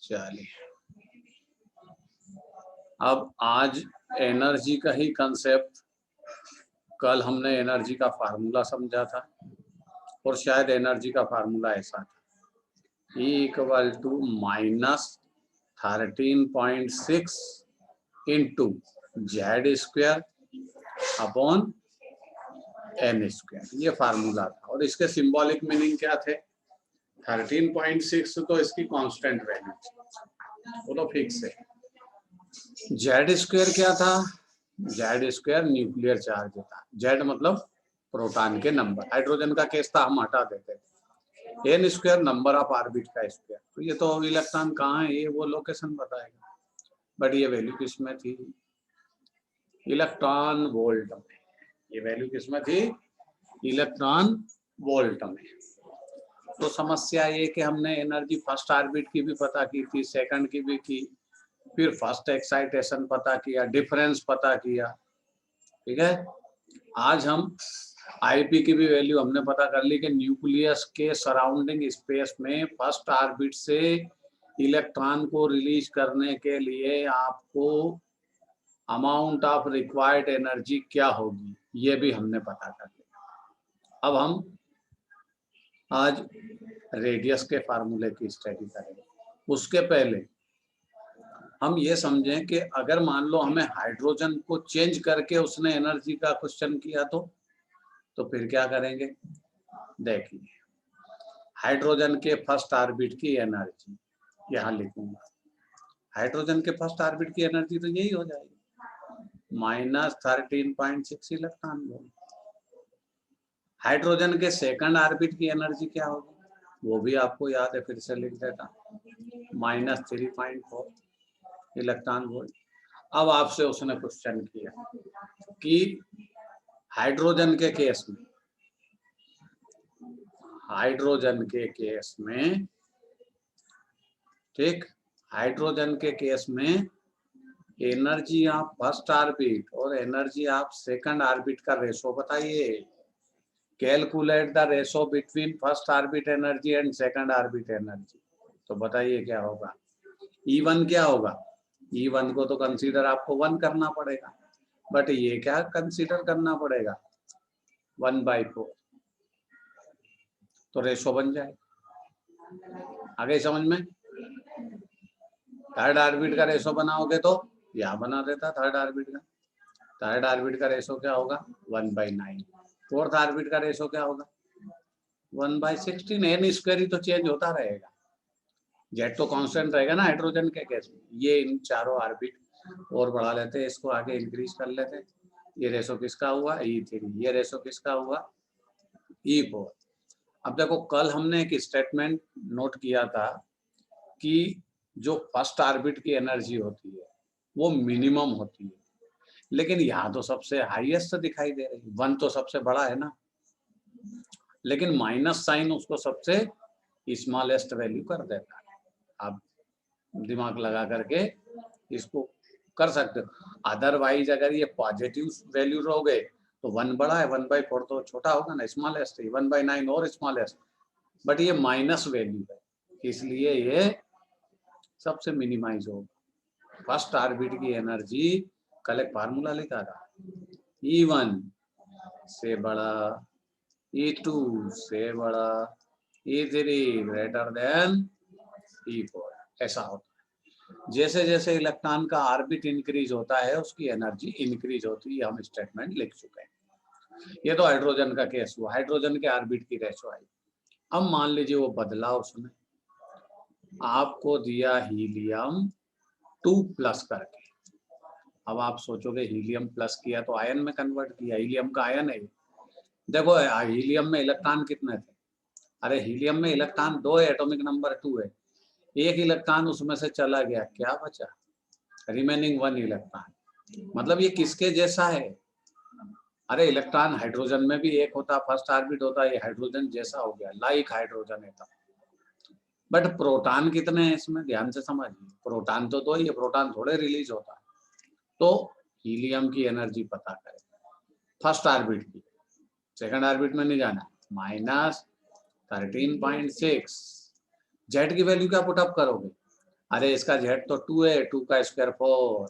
चलिए, अब आज एनर्जी का ही कंसेप्ट, कल हमने एनर्जी का फार्मूला समझा था और शायद एनर्जी का फार्मूला ऐसा था, E equal to -13.6 into Z square upon N square, ये फार्मूला था। और इसके सिंबॉलिक मीनिंग क्या थे? 13.6 तो इसकी कांस्टेंट वैल्यू, वो तो फिक्स है। जेड स्क्वायर क्या था? जेड स्क्वायर न्यूक्लियर चार्ज था। जेड मतलब प्रोटॉन के नंबर, हाइड्रोजन का केस था हम हटा देते थे। N square number of orbit का स्क्वायर, तो ये तो इलेक्ट्रॉन कहाँ है ये वो लोकेशन बताएगा, बट ये वैल्यू किस में थी? इलेक्ट्रॉन वोल्ट में। ये वैल्यू किस में थी? इलेक्ट्रॉन वोल्ट में। तो समस्या ये कि हमने एनर्जी फर्स्ट ऑर्बिट की भी पता की थी, सेकंड की भी की, फिर फर्स्ट एक्साइटेशन पता किया, डिफरेंस पता किया, ठीक है। आज हम आईपी की भी वैल्यू हमने पता कर ली कि न्यूक्लियस के सराउंडिंग स्पेस में फर्स्ट ऑर्बिट से इलेक्ट्रॉन को रिलीज करने के लिए आपको अमाउंट ऑफ रिक्वायर्ड एनर्जी क्या होगी, ये भी हमने पता कर लिया। अब हम आज रेडियस के फार्मूले की स्टडी करेंगे। उसके पहले हम ये समझें कि अगर मान लो हमें हाइड्रोजन को चेंज करके उसने एनर्जी का क्वेश्चन किया तो फिर क्या करेंगे? देखिए, हाइड्रोजन के फर्स्ट ऑर्बिट की एनर्जी यहाँ लिखूंगा। हाइड्रोजन के फर्स्ट ऑर्बिट की एनर्जी तो यही हो जाएगी, -13.6 इलेक्ट्रॉन वोल्ट। हाइड्रोजन के सेकंड ऑर्बिट की एनर्जी क्या होगी वो भी आपको याद है, फिर से लिख देता, -3.4 इलेक्ट्रॉन वोल्ट। अब आपसे उसने क्वेश्चन किया कि हाइड्रोजन के केस में, ठीक, हाइड्रोजन के केस में एनर्जी ऑफ फर्स्ट ऑर्बिट और एनर्जी ऑफ सेकंड ऑर्बिट का रेशो बताइए। Calculate the ratio between first orbit energy and second orbit energy. तो बताइए क्या होगा? E1 क्या होगा? E1 को तो कंसीडर आपको 1 करना पड़ेगा, बट ये क्या कंसीडर करना पड़ेगा? 1/4, तो रेशो बन जाए। आगे समझ में? थर्ड ऑर्बिट का रेशो बनाओगे तो यहाँ बना देता थर्ड ऑर्बिट का। थर्ड ऑर्बिट का रेशो क्या होगा? 1/9। फोर्थ ऑर्बिट का रेशो क्या होगा? 1/16। एन स्क्वायर ही तो चेंज होता रहेगा, जेड तो कांस्टेंट रहेगा ना हाइड्रोजन के केस में। ये इन चारों ऑर्बिट और बढ़ा लेते, इसको आगे इंक्रीज कर लेते। ये रेशो किसका हुआ? E3। ये रेशो किसका हुआ? E4। अब देखो, कल हमने एक स्टेटमेंट नोट किया था कि जो फर्स्ट ऑर्बिट की एनर्जी होती है वो मिनिमम होती है, लेकिन यहाँ तो सबसे हाईएस्ट दिखाई दे रही है। 1 तो सबसे बड़ा है ना, लेकिन माइनस साइन उसको सबसे स्मॉलेस्ट वैल्यू कर देता है। आप दिमाग लगा करके इसको कर सकते हो। अदरवाइज अगर ये पॉजिटिव वैल्यू रहोगे तो 1 बड़ा है, 1/4 तो छोटा होगा ना, स्मॉलेस्ट है। 1/9 और स्मॉलेस्ट, बट ये माइनस वैल्यू है, इसलिए ये सबसे मिनिमाइज होगा। फर्स्ट ऑर्बिट की एनर्जी, कल एक फार्मूला लिखा था, E1 से बड़ा, E2 से बड़ा, E3 ग्रेटर देन E4, ऐसा होता है। जैसे जैसे इलेक्ट्रॉन का ऑर्बिट इंक्रीज होता है उसकी एनर्जी इंक्रीज होती है, हम स्टेटमेंट लिख चुके हैं। ये तो हाइड्रोजन का केस हुआ, हाइड्रोजन के ऑर्बिट की रेशो आई। अब मान लीजिए वो बदला, उसने आपको दिया हीलियम 2+ करके। अब आप सोचोगे हीलियम प्लस किया तो आयन में कन्वर्ट किया, हीलियम का आयन है। देखो हीलियम में इलेक्ट्रॉन कितने थे? अरे हीलियम में इलेक्ट्रॉन 2 है, एटॉमिक नंबर 2 है। एक इलेक्ट्रॉन उसमें से चला गया, क्या बचा? Remaining 1 electron. मतलब ये किसके जैसा है? अरे इलेक्ट्रॉन हाइड्रोजन में भी एक होता, फर्स्ट ऑर्बिट होता, ये हाइड्रोजन जैसा हो गया, लाइक हाइड्रोजन है। बट प्रोटॉन कितने हैं इसमें? ध्यान से समझिए, प्रोटॉन तो 2 ही है, प्रोटॉन थोड़े रिलीज होता है। तो हीलियम की एनर्जी पता करें फर्स्ट ऑर्बिट की, सेकंड ऑर्बिट में नहीं जाना। -13.6। जेड की वैल्यू क्या पुटअप करोगे? अरे इसका जेड तो 2 है, 2 का square 4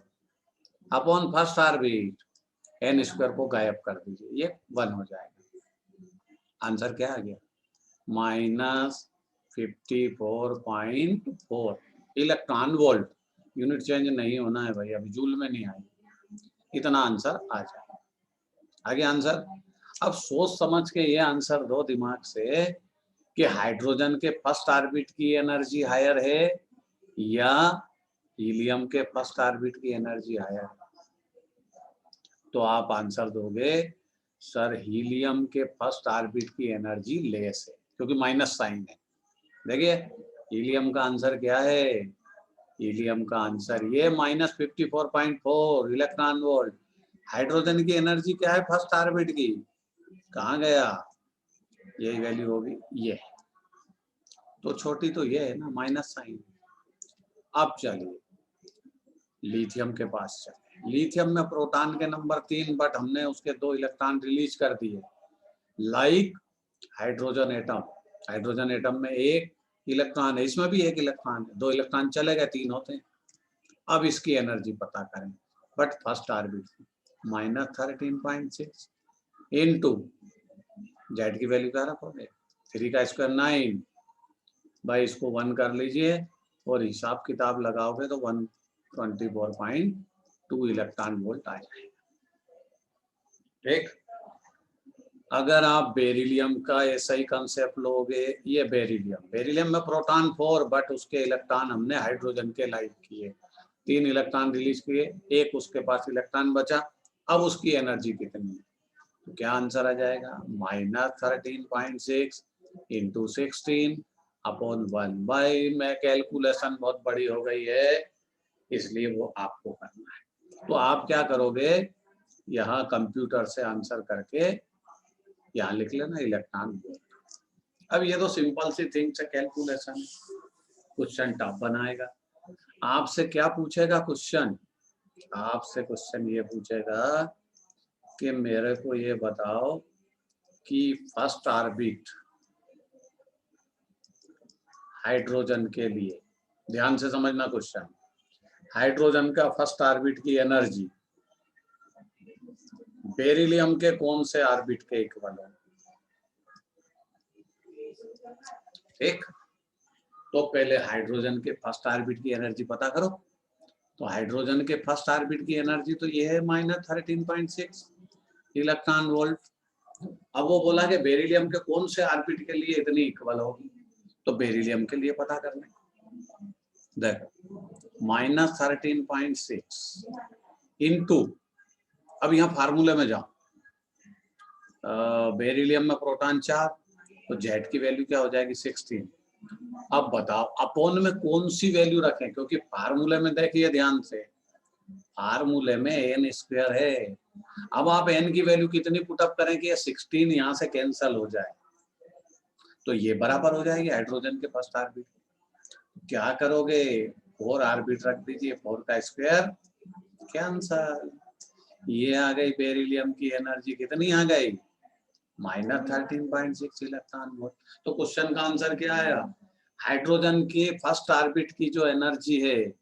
upon first orbit, N square को गायब कर दीजिए, ये 1 हो जाएगा। आंसर क्या आ गया? -54.4 इलेक्ट्रॉन वोल्ट। यूनिट चेंज नहीं होना है भाई, अभी जूल में नहीं आई, इतना आंसर आ जाए। आगे आंसर, अब सोच समझ के ये आंसर दो दिमाग से कि हाइड्रोजन के फर्स्ट ऑर्बिट की एनर्जी हायर है या हीलियम के फर्स्ट ऑर्बिट की एनर्जी हायर है। तो आप आंसर दोगे सर हीलियम के फर्स्ट ऑर्बिट की एनर्जी लेस है, क्योंकि माइनस साइन है। देखिए हीलियम का आंसर क्या है, हीलियम का आंसर ये -54.4 इलेक्ट्रॉन वोल्ट। हाइड्रोजन की एनर्जी क्या है फर्स्ट ऑर्बिट की, कहाँ गया, यही वैल्यू होगी ये, तो छोटी तो ये है ना, माइनस साइन। अब चलिए लिथियम के पास चले। लिथियम में प्रोटॉन के नंबर 3, बट हमने उसके 2 इलेक्ट्रॉन रिलीज कर दिए, like hydrogen atom. Hydrogen atom में 1 इलेक्ट्रॉन है, इसमें भी 1 इलेक्ट्रॉन है, 2 इलेक्ट्रॉन चले गए, 3 होते हैं। अब इसकी एनर्जी पता करें, but first orbit -13.6 into Z की वैल्यू क्या रखोगे, 3 का स्क्वायर 9, भाई इसको 1 कर लीजिए और हिसाब किताब लगाओगे तो 124.2 इलेक्ट्रॉन वोल्ट आ जाएगा। ठीक, अगर आप बेरिलियम का ऐसा ही कंसेप्ट लोगे, ये बेरिलियम में प्रोटॉन 4, बट उसके इलेक्ट्रॉन हमने हाइड्रोजन के लाइक किए, 3 इलेक्ट्रॉन रिलीज किए, 1 उसके पास इलेक्ट्रॉन बचा, अब उसकी एनर्जी कितनी है, तो क्या आंसर आ जाएगा, -13.6 इंटू 16 अपॉन 1 बाई, मैं कैलकुलेशन बहुत बड़ी हो गई है इसलिए वो आपको करना है। तो आप क्या करोगे, यहाँ कंप्यूटर से आंसर करके यहाँ लिख लेना इलेक्ट्रॉन वोल्ट। अब ये तो सिंपल सी थिंग्स है, कैलकुलेशन। क्वेश्चन टफ बनाएगा, आपसे क्या पूछेगा क्वेश्चन, आपसे क्वेश्चन ये पूछेगा कि मेरे को ये बताओ कि फर्स्ट ऑर्बिट हाइड्रोजन के लिए, ध्यान से समझना क्वेश्चन, हाइड्रोजन का फर्स्ट ऑर्बिट की एनर्जी बेरिलियम के कौन से ऑर्बिट के इक्वल है। ठीक, तो पहले हाइड्रोजन के फर्स्ट ऑर्बिट की एनर्जी पता करो। तो हाइड्रोजन के फर्स्ट ऑर्बिट की एनर्जी तो ये है -13.6 इलेक्ट्रॉन वोल्ट। अब वो बोला कि बेरिलियम के कौन से ऑर्बिट के लिए इतनी इक्वल होगी, तो बेरिलियम के लिए पता करना, देखो -13.6 इंटू, अब यहाँ फार्मूले में जाओ, बेरिलियम में प्रोटॉन 4, तो जेड की वैल्यू क्या हो जाएगी 16। अब बताओ अपोन में कौन सी वैल्यू रखें, क्योंकि फार्मूले में देखिए ध्यान से, फार्मूले में एन स्क्वायर है। अब आप एन की वैल्यू कितनी पुटअप करें कि ये 16 यहाँ से कैंसल हो जाए, तो ये बराबर हो जाएगी हाइड्रोजन के फर्स्ट ऑर्बिट। क्या करोगे, 4 ऑर्बिट रख दीजिए, 4 का स्क्वायर कैंसल, ये आ गई बेरिलियम की एनर्जी, कितनी आ गई -13.6 इलेक्ट्रॉन वोल्ट। तो क्वेश्चन का आंसर क्या आया, हाइड्रोजन के फर्स्ट ऑर्बिट की जो एनर्जी है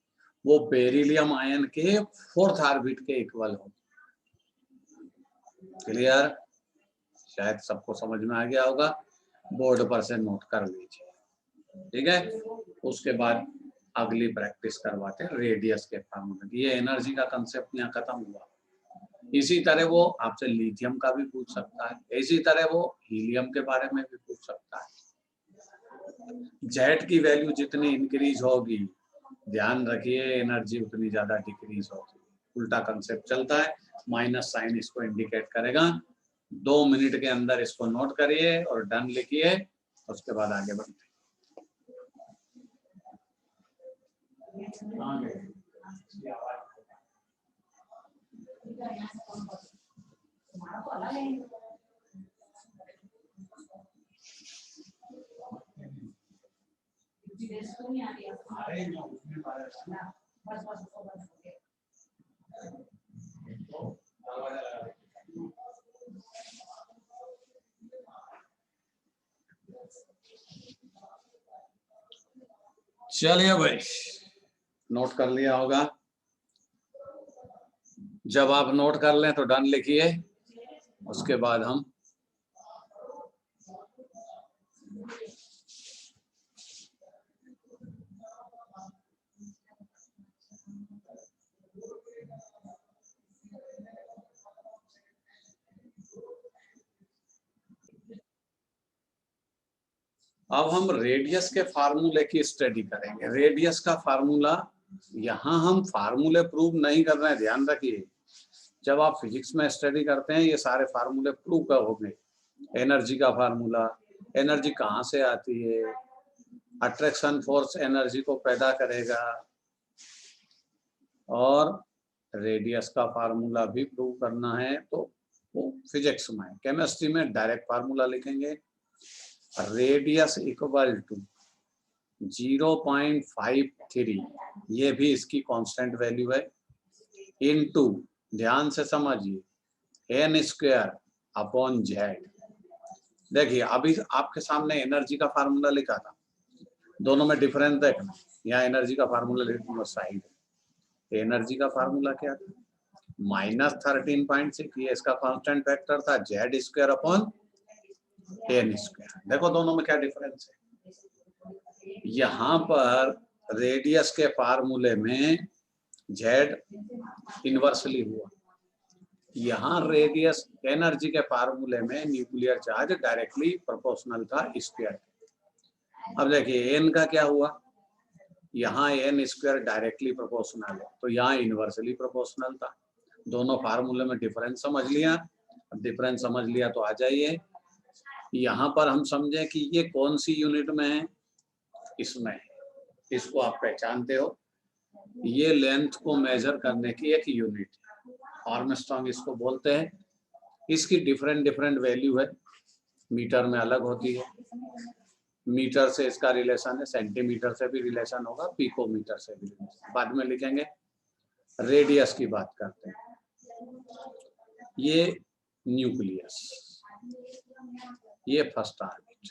वो बेरिलियम आयन के 4th ऑर्बिट के इक्वल हो। क्लियर, शायद सबको समझ में आ गया होगा, बोर्ड पर से नोट कर लीजिए। ठीक है, उसके बाद अगली प्रैक्टिस करवाते हैं रेडियस के फार्मूले। ये एनर्जी का कंसेप्ट यहाँ खत्म हुआ। इसी तरह वो आपसे लिथियम का भी पूछ सकता है, इसी तरह वो हीलियम के बारे में भी पूछ सकता है। जेड की वैल्यू जितनी इंक्रीज होगी, ध्यान रखिए एनर्जी उतनी ज्यादा डिक्रीज होगी। उल्टा कंसेप्ट चलता है, माइनस साइन इसको इंडिकेट करेगा। 2 मिनट के अंदर इसको नोट करिए और डन लिखिए, उसके बाद आगे बढ़ते हैं। चलिए भाई, नोट कर लिया होगा। जब आप नोट कर लें तो डन लिखिए, उसके बाद हम अब हम रेडियस के फार्मूले की स्टडी करेंगे। रेडियस का फार्मूला, यहाँ हम फार्मूले प्रूव नहीं कर रहे हैं, ध्यान रखिए। जब आप फिजिक्स में स्टडी करते हैं ये सारे फार्मूले प्रूव कर होंगे। एनर्जी का फार्मूला, एनर्जी कहाँ से आती है, अट्रैक्शन फोर्स एनर्जी को पैदा करेगा, और रेडियस का फार्मूला भी प्रूव करना है तो वो फिजिक्स में। केमिस्ट्री में डायरेक्ट फार्मूला लिखेंगे, रेडियस इक्वल टू 0.53, ये भी इसकी कांस्टेंट वैल्यू है, इनटू, ध्यान से समझिए, एन स्क्वायर अपॉन जेड। देखिए अभी आपके सामने एनर्जी का फार्मूला लिखा था, दोनों में डिफरेंस देखना। यहाँ एनर्जी का फार्मूला लिखूंगा साइड, एनर्जी का फार्मूला क्या था, -13.6, ये इसका कांस्टेंट फैक्टर था, Z square upon N square. देखो दोनों में क्या डिफरेंस है। यहाँ पर रेडियस के फार्मूले में जेड इनवर्सली हुआ, यहाँ रेडियस एनर्जी के फार्मूले में न्यूक्लियर चार्ज डायरेक्टली प्रोपोर्शनल था स्क्वायर। अब देखिए एन का क्या हुआ, यहाँ एन स्क्वायर डायरेक्टली प्रोपोर्शनल है तो यहाँ इनवर्सली प्रोपोर्शनल था। दोनों फार्मूले में डिफरेंस समझ लिया। अब डिफरेंस समझ लिया तो आ जाइए, यहाँ पर हम समझे कि ये कौन सी यूनिट में है, इसमें, इसको आप पहचानते हो, ये लेंथ को मेजर करने की एक यूनिट है, आर्मस्ट्रांग इसको बोलते हैं। इसकी डिफरेंट डिफरेंट वैल्यू है, मीटर में अलग होती है, मीटर से इसका रिलेशन है, सेंटीमीटर से भी रिलेशन होगा, पिकोमीटर से भी रिलेशन, बाद में लिखेंगे। रेडियस की बात करते हैं, ये न्यूक्लियस, ये फर्स्ट ऑर्बिट।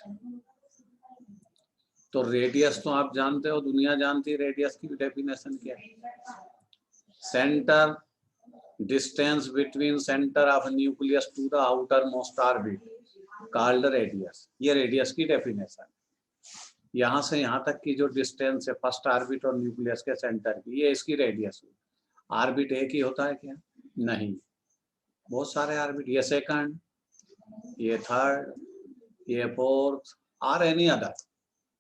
तो रेडियस तो आप जानते हो, दुनिया जानती है रेडियस की डेफिनेशन क्या है, centre, distance between centre of nucleus to the outer most orbit called radius. ये रेडियस की डेफिनेशन। यहाँ से यहाँ तक की जो डिस्टेंस है फर्स्ट ऑर्बिट और न्यूक्लियस के सेंटर की, ये इसकी रेडियस हुई। ऑर्बिट एक ही होता है क्या, नहीं, बहुत सारे ऑर्बिट, ये सेकंड, ये थर्ड, ये फोर्थ, और एनी अदर,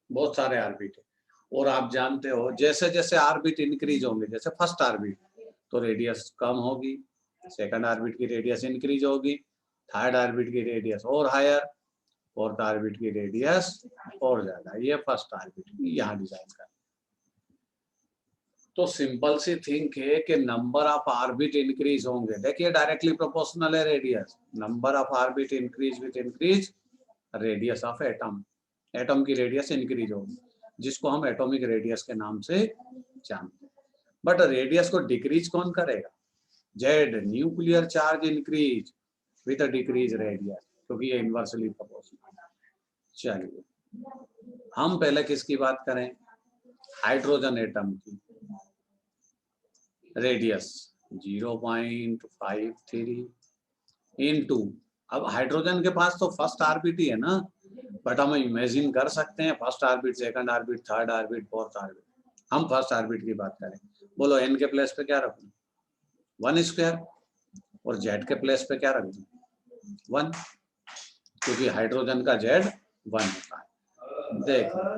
बहुत सारे ऑर्बिट है। और आप जानते हो जैसे जैसे ऑर्बिट इंक्रीज होंगे, जैसे फर्स्ट ऑर्बिट तो रेडियस कम होगी, सेकंड ऑर्बिट की रेडियस इंक्रीज होगी, थर्ड ऑर्बिट की रेडियस और हायर, फोर्थ ऑर्बिट की रेडियस और ज्यादा। ये फर्स्ट ऑर्बिट यहाँ डिजाइन कर। तो सिंपल सी थिंक है कि नंबर ऑफ ऑर्बिट इंक्रीज होंगे, देखिए डायरेक्टली प्रोपोर्शनल है radius, number of orbit increase with increase radius of atom, atom की रेडियस इंक्रीज होगी, जिसको हम एटॉमिक रेडियस के नाम से जानते हैं। बट रेडियस को डिक्रीज कौन करेगा, Z, nuclear charge increase with decrease radius, क्योंकि ये इनवर्सली प्रोपोर्शनल। चलिए हम पहले किसकी बात करें, हाइड्रोजन एटम की। रेडियस 0.53 इनटू, अब हाइड्रोजन के पास तो फर्स्ट ऑर्बिट ही है ना, बट हम इमेजिन कर सकते हैं first orbit, second orbit, third orbit, fourth orbit. हम फर्स्ट ऑर्बिट की बात करें, बोलो एन के प्लेस पे क्या रखूं, 1 स्क्वायर, और जेड के प्लेस पे क्या रख दूं, 1, क्योंकि हाइड्रोजन का जेड 1 होता है। देखो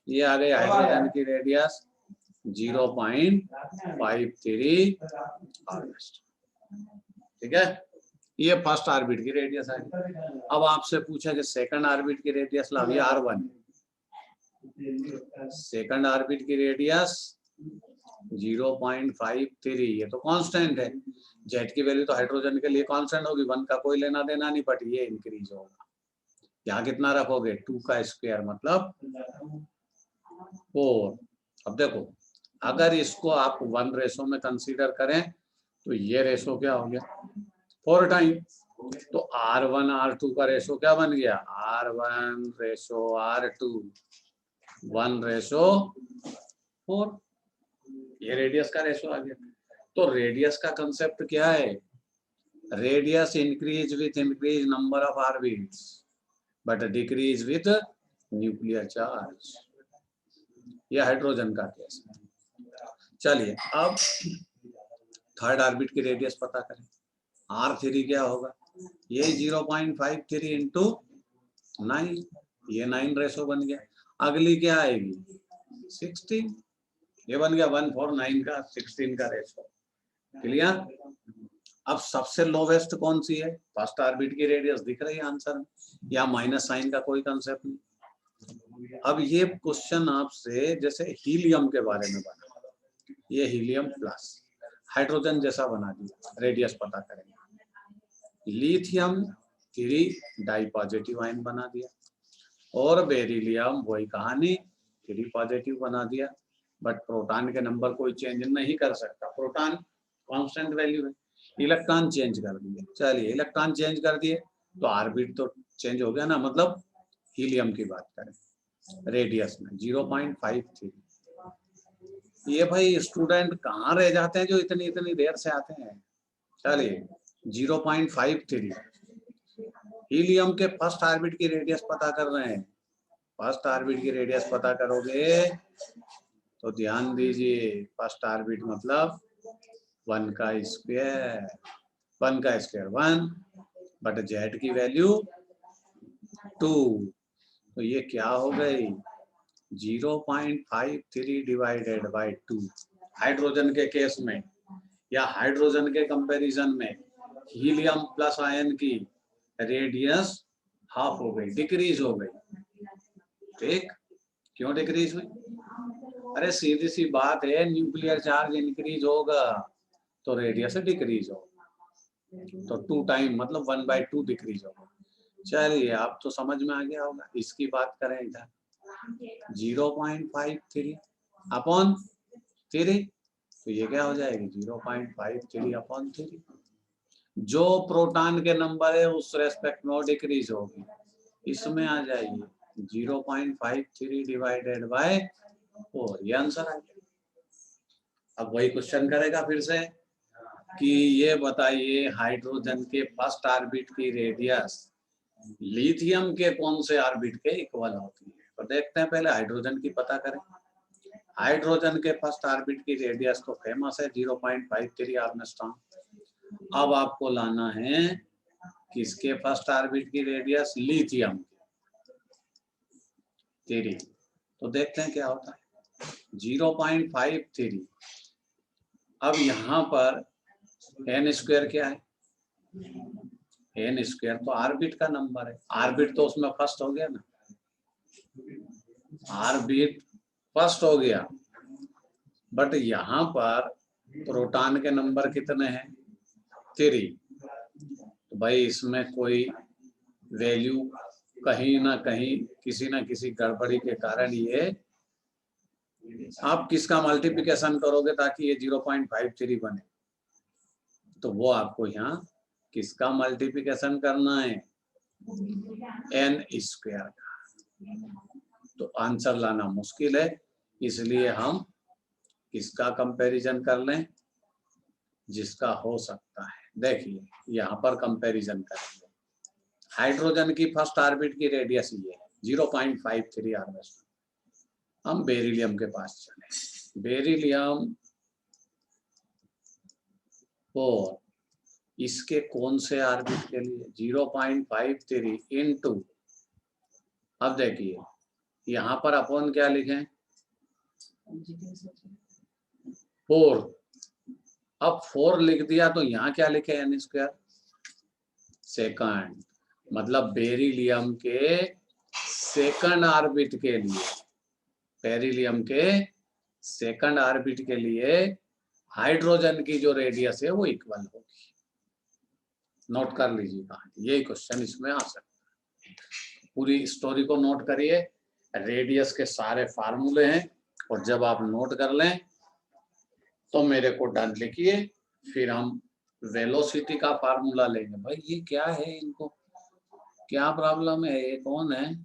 ये आ गई हाइड्रोजन की रेडियस 0.53 ऑगस्ट, ठीक है, ये फर्स्ट ऑर्बिट की रेडियस है। अब आपसे पूछा कि सेकंड ऑर्बिट की रेडियस ला, ये r1, सेकंड ऑर्बिट की रेडियस 0.53, ये तो कांस्टेंट है, जेड की वैल्यू तो हाइड्रोजन के लिए कांस्टेंट होगी, 1 का कोई लेना देना नहीं, बट ये इंक्रीज होगा। यहाँ कितना रखोगे, 2 का स्क्वायर मतलब 4। अब देखो अगर इसको आप 1 रेशो में कंसीडर करें तो ये रेशो क्या हो गया, 4 टाइम, तो R1 R2 का रेशो क्या बन गया, R1 रेशो R2 1 रेशो 4। ये रेडियस का रेशो आ गया। तो रेडियस का कंसेप्ट क्या है? Radius increase with increase number of orbits but decrease with nuclear charge. यह हाइड्रोजन का केस है। चलिए अब थर्ड ऑर्बिट की रेडियस पता करें। R3 क्या होगा? ये 0.53 इंटू 9, ये 9 रेशो बन गया। अगली क्या आएगी? 16, ये बन गया 149 का 16 का रेशो। क्लियर? अब सबसे लोवेस्ट कौन सी है? फर्स्ट ऑर्बिट की रेडियस दिख रही है आंसर में, या माइनस साइन का कोई कंसेप्ट नहीं। अब ये क्वेश्चन आपसे जैसे हीलियम के बारे में बना, ये हीलियम प्लस हाइड्रोजन जैसा बना दिया, रेडियस पता करेंगे। लिथियम 3 डाई पॉजिटिव आयन बना दिया, और बेरिलियम वही कहानी 3 पॉजिटिव बना दिया, बट प्रोटॉन के नंबर कोई चेंज नहीं कर सकता, प्रोटॉन कांस्टेंट वैल्यू है। इलेक्ट्रॉन चेंज कर दिए, चलिए इलेक्ट्रॉन चेंज कर दिए तो ऑर्बिट तो चेंज हो गया ना, मतलब हीलियम की बात करें रेडियस में 0.53। ये भाई स्टूडेंट कहाँ रह जाते हैं जो इतनी इतनी देर से आते हैं। चलिए 0.53 हीलियम के फर्स्ट ऑर्बिट की रेडियस पता कर रहे हैं। फर्स्ट ऑर्बिट की रेडियस पता करोगे तो ध्यान दीजिए, फर्स्ट ऑर्बिट मतलब 1 का स्क्वायर, 1 बट जेड की वैल्यू 2, तो ये क्या हो गई? 0.53 डिवाइडेड बाई 2। हाइड्रोजन के केस में या हाइड्रोजन के कंपैरिजन में हीलियम प्लस आयन की रेडियस हाफ हो गई, डिक्रीज हो गई। ठीक, क्यों डिक्रीज हुई? अरे सीधी सी बात है, न्यूक्लियर चार्ज इंक्रीज होगा तो रेडियस डिक्रीज होगा, तो 2 टाइम मतलब 1/2 डिक्रीज होगा। चलिए आप तो समझ में आ गया होगा। इसकी बात करें इधर 0.53 अपॉन 3, तो ये क्या हो जाएगी? 0.53 अपॉन 3। जो प्रोटॉन के नंबर है उस रेस्पेक्ट में डिक्रीज होगी, इसमें आ जाएगी 0.53 डिवाइडेड बाय 4, ये आंसर आ गया। अब वही क्वेश्चन करेगा फिर से कि ये बताइए हाइड्रोजन के फर्स्ट ऑर्बिट की रेडियस लिथियम के कौन से ऑर्बिट के इक्वल होती है। तो देखते हैं, पहले हाइड्रोजन की पता करें। हाइड्रोजन के फर्स्ट ऑर्बिट की रेडियस तो फेमस है 0.53 आर्मस्ट्रॉन्ग। अब आपको लाना है किसके फर्स्ट ऑर्बिट की रेडियस? लिथियम 3। तो देखते हैं क्या होता है 0.53। अब यहाँ पर n स्क्वायर क्या है? n स्क्वायर तो ऑर्बिट का नंबर है, ऑर्बिट तो उसमें फर्स्ट हो गया ना, ऑर्बिट फर्स्ट हो गया, बट यहाँ पर प्रोटॉन के नंबर कितने हैं? 3। तो भाई इसमें कोई वैल्यू कहीं ना कहीं किसी ना किसी गड़बड़ी के कारण ये, आप किसका मल्टीप्लिकेशन करोगे ताकि ये 0.53 बने? तो वो आपको यहाँ किसका मल्टीप्लिकेशन करना है? n स्क्वायर का। तो आंसर लाना मुश्किल है, इसलिए हम किसका कंपैरिजन कर लें? जिसका हो सकता है। देखिए यहाँ पर कंपैरिजन करेंगे। हाइड्रोजन की फर्स्ट ऑर्बिट की रेडियस ये है 0.53 आर्मस्ट्रॉन्ग। हम बेरिलियम के पास चले। बेरिलियम 4 इसके कौन से ऑर्बिट के लिए? 0.53 इंटू, अब देखिए यहाँ पर अपॉन क्या लिखें? 4। अब 4 लिख दिया तो यहाँ क्या लिखे? n स्क्वायर सेकंड, मतलब बेरिलियम के सेकंड ऑर्बिट के लिए, बेरिलियम के सेकंड ऑर्बिट के लिए हाइड्रोजन की जो रेडियस है वो इक्वल होगी। नोट कर लीजिए कहानी, यही क्वेश्चन इसमें आ सकता है। पूरी स्टोरी को नोट करिए, रेडियस के सारे फार्मूले हैं, और जब आप नोट कर लें तो मेरे को डन लिखिए, फिर हम वेलोसिटी का फार्मूला लेंगे। भाई ये क्या है, इनको क्या प्रॉब्लम है? ये कौन है?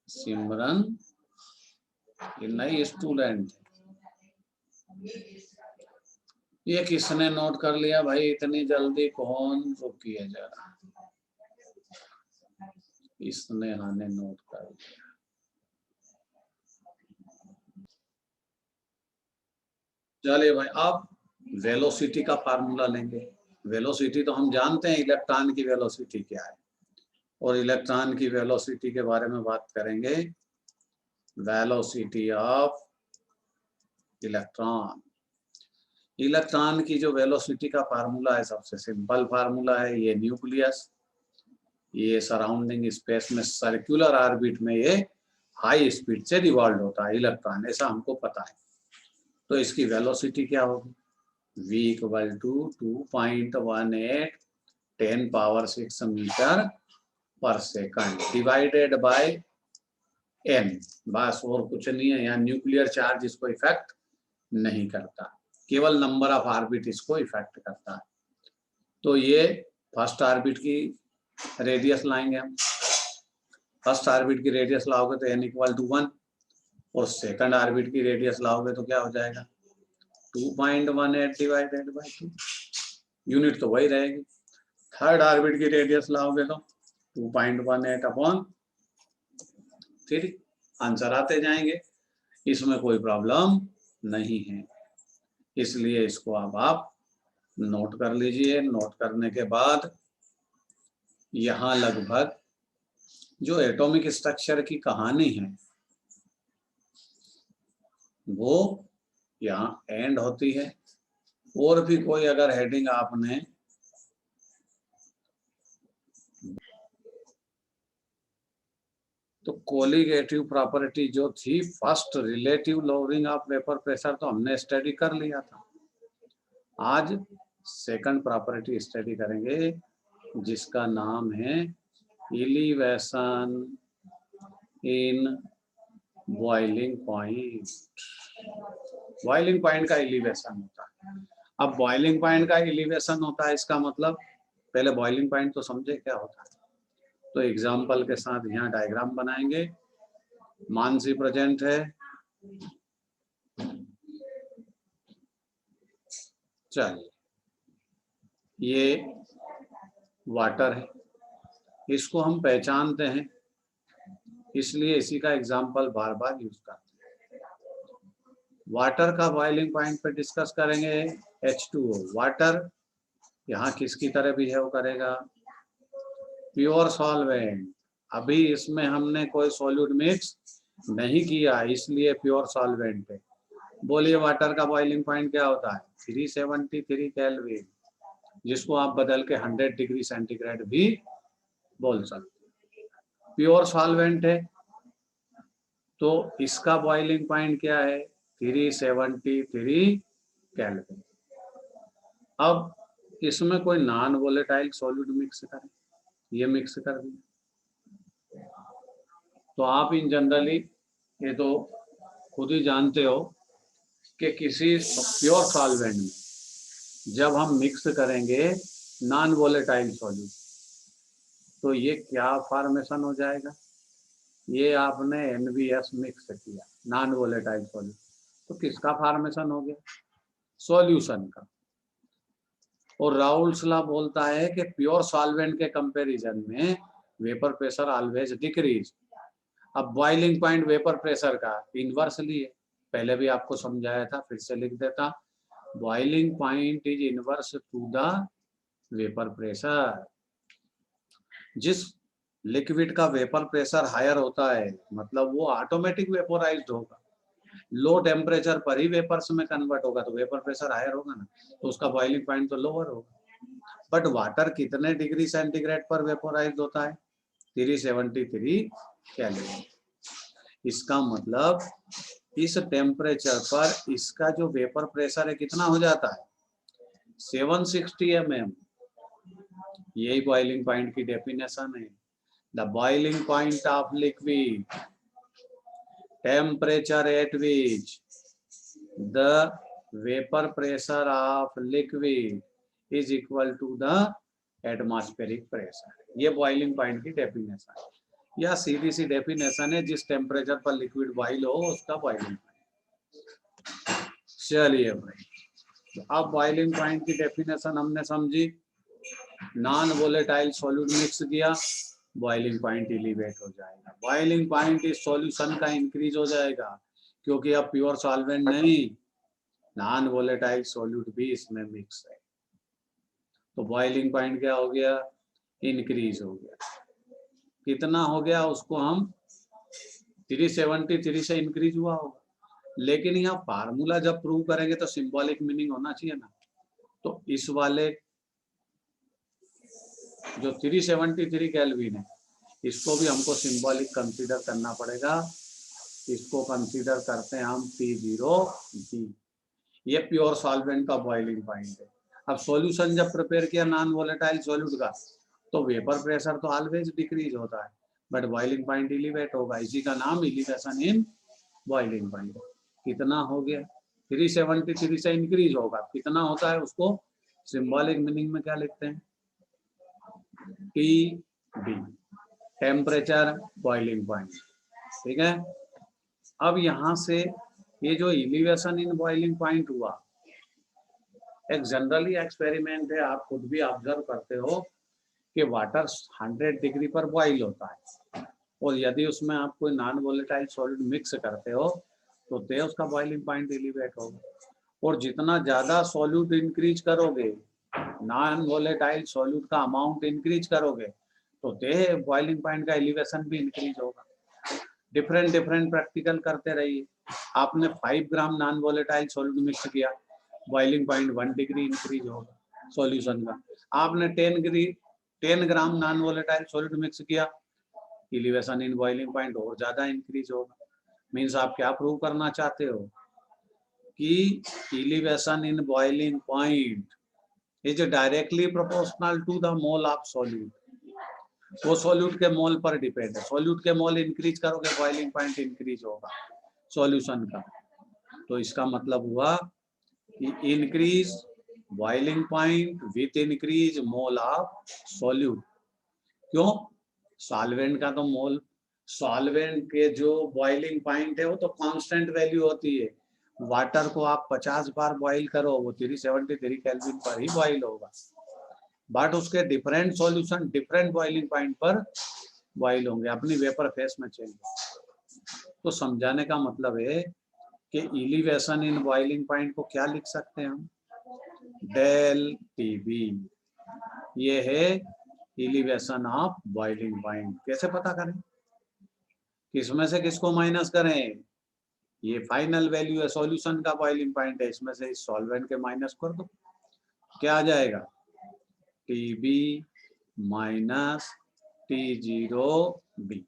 सिमरन ये नई स्टूडेंट, ये किसने नोट कर लिया भाई इतनी जल्दी? कौन? रुकिए जरा, इसने हमें नोट कर लिया। चलिए भाई, आप वेलोसिटी का फार्मूला लेंगे। वेलोसिटी तो हम जानते हैं, इलेक्ट्रॉन की वेलोसिटी क्या है, और इलेक्ट्रॉन की वेलोसिटी के बारे में बात करेंगे। वेलोसिटी ऑफ इलेक्ट्रॉन, इलेक्ट्रॉन की जो वेलोसिटी का फार्मूला है, सबसे सिंपल फार्मूला है, ये न्यूक्लियस, ये सराउंडिंग स्पेस में सर्कुलर ऑर्बिट में ये हाई स्पीड से रिवॉल्व होता है इलेक्ट्रॉन, ऐसा हमको पता है। तो इसकी वेलोसिटी क्या होगी? v इक्वल टू 2.18 10⁻6 मीटर पर सेकंड डिवाइडेड बाय n, बस और कुछ नहीं है। यहाँ न्यूक्लियर चार्ज इसको इफेक्ट नहीं करता, केवल नंबर ऑफ ऑर्बिट इसको इफेक्ट करता है। तो ये फर्स्ट ऑर्बिट की रेडियस लाएंगे हम। फर्स्ट ऑर्बिट की रेडियस लाओगे तो n इक्वल टू 1, और सेकंड ऑर्बिट की रेडियस लाओगे तो क्या हो जाएगा? 2.18 डिवाइडेड बाय 2, यूनिट तो वही रहेगी। थर्ड ऑर्बिट की रेडियस लाओगे तो 2.18 अपॉन 3, आंसर आते जाएंगे, इसमें कोई प्रॉब्लम नहीं है। इसलिए इसको अब आप नोट कर लीजिए। नोट करने के बाद यहाँ लगभग जो एटॉमिक स्ट्रक्चर की कहानी है वो यहाँ एंड होती है। और भी कोई अगर हेडिंग आपने तो कोलिगेटिव प्रॉपर्टी जो थी, first relative lowering of vapour pressure, तो हमने स्टडी कर लिया था। आज सेकंड प्रॉपर्टी स्टडी करेंगे जिसका नाम है elevation in boiling point. Boiling point का एलिवेशन होता है। अब बॉइलिंग पॉइंट का एलिवेशन होता है, इसका मतलब पहले बॉइलिंग पॉइंट तो समझे क्या होता है। तो एग्जाम्पल के साथ यहाँ डायग्राम बनाएंगे। मानसी प्रेजेंट है। चलिए, ये वाटर है, इसको हम पहचानते हैं, इसलिए इसी का एग्जाम्पल बार बार यूज करते हैं। वाटर का बॉइलिंग पॉइंट पे डिस्कस करेंगे। H2O वाटर यहाँ किसकी तरह बिहेव करेगा? Pure solvent. अभी इसमें हमने कोई सॉल्यूट मिक्स नहीं किया, इसलिए प्योर सॉल्वेंट है। बोलिए वाटर का बॉइलिंग पॉइंट क्या होता है? 373 केल्विन, जिसको आप बदल के 100 डिग्री सेंटीग्रेड भी बोल सकते। प्योर सॉल्वेंट है तो इसका बॉइलिंग पॉइंट क्या है? 373 केल्विन। अब इसमें कोई नॉन वोलेटाइल सॉल्यूट मिक्स करें, ये मिक्स कर दिया तो आप इन जनरली ये तो खुद ही जानते हो कि किसी प्योर सॉल्वेंट में जब हम मिक्स करेंगे नॉन वोलेटाइल सॉल्यूट, तो ये क्या फॉर्मेशन हो जाएगा? ये आपने NVS मिक्स किया, नॉन वोलेटाइल सॉल्यूट, तो किसका फॉर्मेशन हो गया? सॉल्यूशन का। और राउल्स लॉ बोलता है कि प्योर सॉल्वेंट के कंपैरिजन में वेपर प्रेशर ऑलवेज डिक्रीज। अब बॉइलिंग पॉइंट वेपर प्रेशर का इनवर्सली है, पहले भी आपको समझाया था, फिर से लिख देता। Boiling point is inverse two the vapour pressure. जिस लिक्विड का वेपर प्रेशर हायर होता है मतलब वो ऑटोमेटिक वेपोराइज्ड होगा, लो टेम्परेचर पर ही वेपर्स में कन्वर्ट होगा, तो वेपर प्रेशर हायर होगा ना, तो उसका बॉइलिंग पॉइंट तो लोअर होगा। बट वाटर कितने डिग्री सेंटीग्रेड पर वेपोराइज होता है? 373 केल्विन। इसका मतलब इस टेम्परेचर पर इसका जो वेपर प्रेशर है कितना हो जाता है? 760 mm। यही बॉइलिंग पॉइंट की डेफिनेशन है। The boiling point of liquid, temperature at which the vapor pressure of liquid is equal to the atmospheric pressure। ये बॉइलिंग पॉइंट की डेफिनेशन है। या सीधी सी डेफिनेशन है, जिस टेम्परेचर पर लिक्विड बॉइल हो उसका बॉइलिंग पॉइंट। चलिए भाई, तो अब बॉइलिंग पॉइंट की डेफिनेशन हमने समझी। नॉन वोलेटाइल सॉल्यूट मिक्स किया, बॉइलिंग पॉइंट एलिवेट हो जाएगा। बॉइलिंग पॉइंट इस सॉल्यूशन का इंक्रीज हो जाएगा, क्योंकि अब प्योर सॉल्वेंट नहीं, नॉन वोलेटाइल सॉल्यूट भी इसमें मिक्स है। तो बॉइलिंग पॉइंट क्या हो गया? इंक्रीज हो गया। कितना हो गया उसको हम 373 से इंक्रीज हुआ होगा। लेकिन यहाँ फार्मूला जब प्रूव करेंगे तो सिंबॉलिक मीनिंग होना चाहिए ना। तो इस वाले जो 373 केल्विन है, इसको भी हमको सिंबॉलिक कंसीडर करना पड़ेगा। इसको कंसीडर करते हैं हम T0B। ये प्योर सॉल्वेंट का बॉइलिंग पॉइंट है। अब सॉल्यूशन जब प्रिपेयर किया नॉन वोलेटाइल सॉल्यूट का, तो वेपर प्रेशर तो ऑलवेज डिक्रीज होता है, बट बॉइलिंग पॉइंट एलिवेट होगा। इसी का नाम एलिवेशन इन बॉइलिंग पॉइंट। कितना हो गया? 373 से इंक्रीज होगा। कितना होता है उसको सिंबॉलिक मीनिंग में क्या लिखते हैं? TB, temperature boiling point. ठीक है। अब यहाँ से ये जो एलिवेशन इन बॉइलिंग पॉइंट हुआ, एक जनरली एक्सपेरिमेंट है, आप खुद भी ऑब्जर्व करते हो कि वाटर 100 डिग्री पर बॉइल होता है, और यदि उसमें आप कोई नॉन वोलेटाइल सॉलिड मिक्स करते हो तो दे उसका बॉइलिंग पॉइंट एलिवेट होगा। और जितना ज़्यादा सॉल्यूट इंक्रीज करोगे, नॉन वोलेटाइल सॉल्यूट का अमाउंट इंक्रीज करोगे, तो दे बॉइलिंग पॉइंट का एलिवेशन भी इंक्रीज होगा। डिफरेंट डिफरेंट प्रैक्टिकल करते रहिए। आपने 5 ग्राम नॉन वोलेटाइल सॉल्यूट मिक्स किया, बॉइलिंग पॉइंट 1 डिग्री इंक्रीज होगा सॉल्यूशन का। आपने 10 ग्राम नॉन वोलेटाइल सॉल्यूट मिक्स किया, एलिवेशन इन बॉइलिंग पॉइंट और ज्यादा इंक्रीज होगा। मीन्स आप क्या प्रूव करना चाहते हो कि elevation in boiling point is directly proportional to the mole of solute. वो सॉल्यूट के मोल पर डिपेंड है। सॉल्यूट के मोल इंक्रीज करोगे, बॉइलिंग पॉइंट इंक्रीज होगा सॉल्यूशन का। तो इसका मतलब हुआ कि increase boiling point with increase mole of solute. क्यों? सॉल्वेंट का तो मोल, सॉल्वेंट के जो बॉइलिंग पॉइंट है वो तो कांस्टेंट वैल्यू होती है। वाटर को आप 50 बार बॉइल करो, वो 373 केल्विन पर ही बॉइल होगा, बट उसके different solution different boiling point पर बॉइल होंगे, अपनी वेपर फेस में चेंज। तो समझाने का मतलब है कि एलिवेशन इन बॉइलिंग पॉइंट को क्या लिख सकते हैं हम? Del TB. ये है एलिवेशन ऑफ बॉइलिंग पॉइंट। कैसे पता करें? किसमें से किसको माइनस करें? ये फाइनल वैल्यू है सॉल्यूशन का, बॉइलिंग पॉइंट है, इसमें से इस सॉल्वेंट के माइनस कर दो। क्या आ जाएगा? TB minus T0B।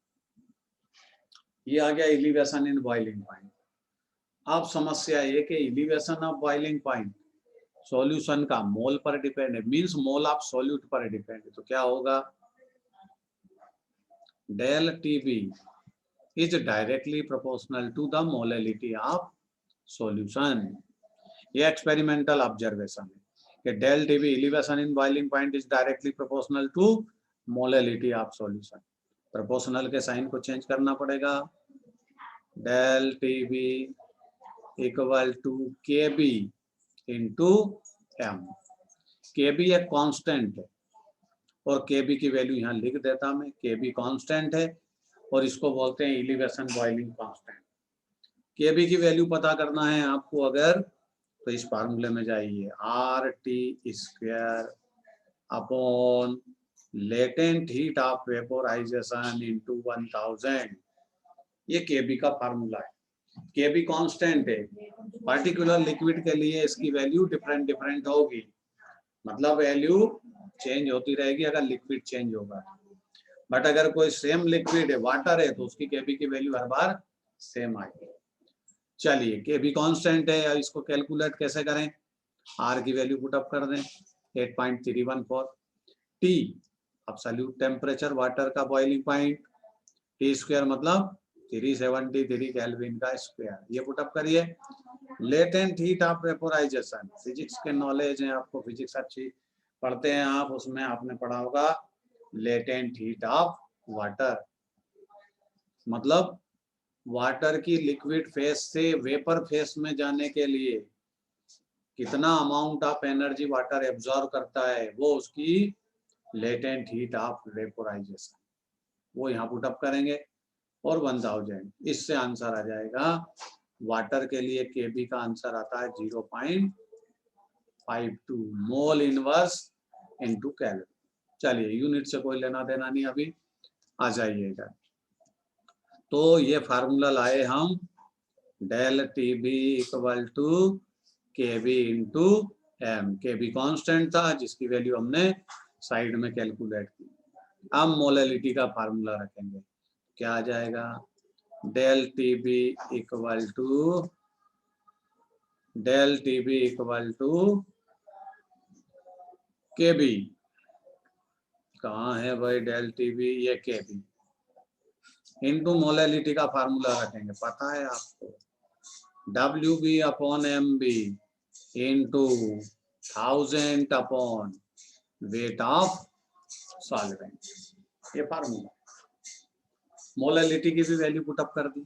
ये आ गया एलिवेशन इन बॉइलिंग पॉइंट। अब समस्या ये कि elevation of boiling point solution का मोल पर डिपेंड है, मींस मोल ऑफ सॉल्यूट पर डिपेंड है। तो क्या होगा? Del TB is directly proportional to the molality of solution. ये एक्सपेरिमेंटल ऑब्जर्वेशन है कि del TB elevation in boiling point is directly proportional to molality of solution. Proportional के sign को चेंज करना पड़ेगा। Del TB equal to KB into M। KB एक constant है, और KB की वैल्यू यहाँ लिख देता मैं। KB कांस्टेंट है और इसको बोलते हैं एलिवेशन बॉइलिंग कांस्टेंट। KB की वैल्यू पता करना है आपको अगर, तो इस फार्मूले में जाइए, RT² upon latent heat of vaporisation into 1000। ये KB का फार्मूला है। KB कांस्टेंट है, पर्टिकुलर लिक्विड के लिए इसकी वैल्यू डिफरेंट डिफरेंट होगी, मतलब वैल्यू चेंज होती रहेगी अगर लिक्विड चेंज होगा। बट अगर कोई सेम लिक्विड है, वाटर है, तो उसकी KB की वैल्यू हर बार सेम आएगी। चलिए, KB कांस्टेंट है, इसको कैलकुलेट कैसे करें? R की वैल्यू पुट अप कर दें 8.314। T एब्सोल्यूट टेम्परेचर वाटर का बॉइलिंग पॉइंट, T² मतलब 373 केल्विन का स्क्वायर, ये पुट अप करिए। Latent heat of vaporisation, physics के नॉलेज है आपको, फिजिक्स अच्छी पढ़ते हैं आप, उसमें आपने पढ़ा होगा लेटेंट हीट ऑफ वाटर। मतलब वाटर की लिक्विड फेस से वेपर फेस में जाने के लिए कितना amount of energy water absorb करता है, वो उसकी लेटेंट हीट ऑफ वेपोराइजेशन, वो यहाँ पुट अप करेंगे और 1000। इससे आंसर आ जाएगा वाटर के लिए केबी का आंसर आता है 0.52 मोल इनवर्स इनटू कैलोरी। चलिए यूनिट से कोई लेना देना नहीं, अभी आ जाइएगा। तो ये फार्मूला लाए हम, del T B equal to K B into M. K B constant था जिसकी वैल्यू हमने साइड में कैलकुलेट की। अब मोलैलिटी का फार्मूला रखेंगे, क्या आ जाएगा, del T B equal to K B. कहाँ है भाई डेल टी बी, ये के बी इंटू मोलैलिटी का फार्मूला रखेंगे, पता है आपको, W B upon M B into 1000 upon weight of solvent, ये फार्मूला। मोलैलिटी की भी वैल्यू पुट अप कर दी।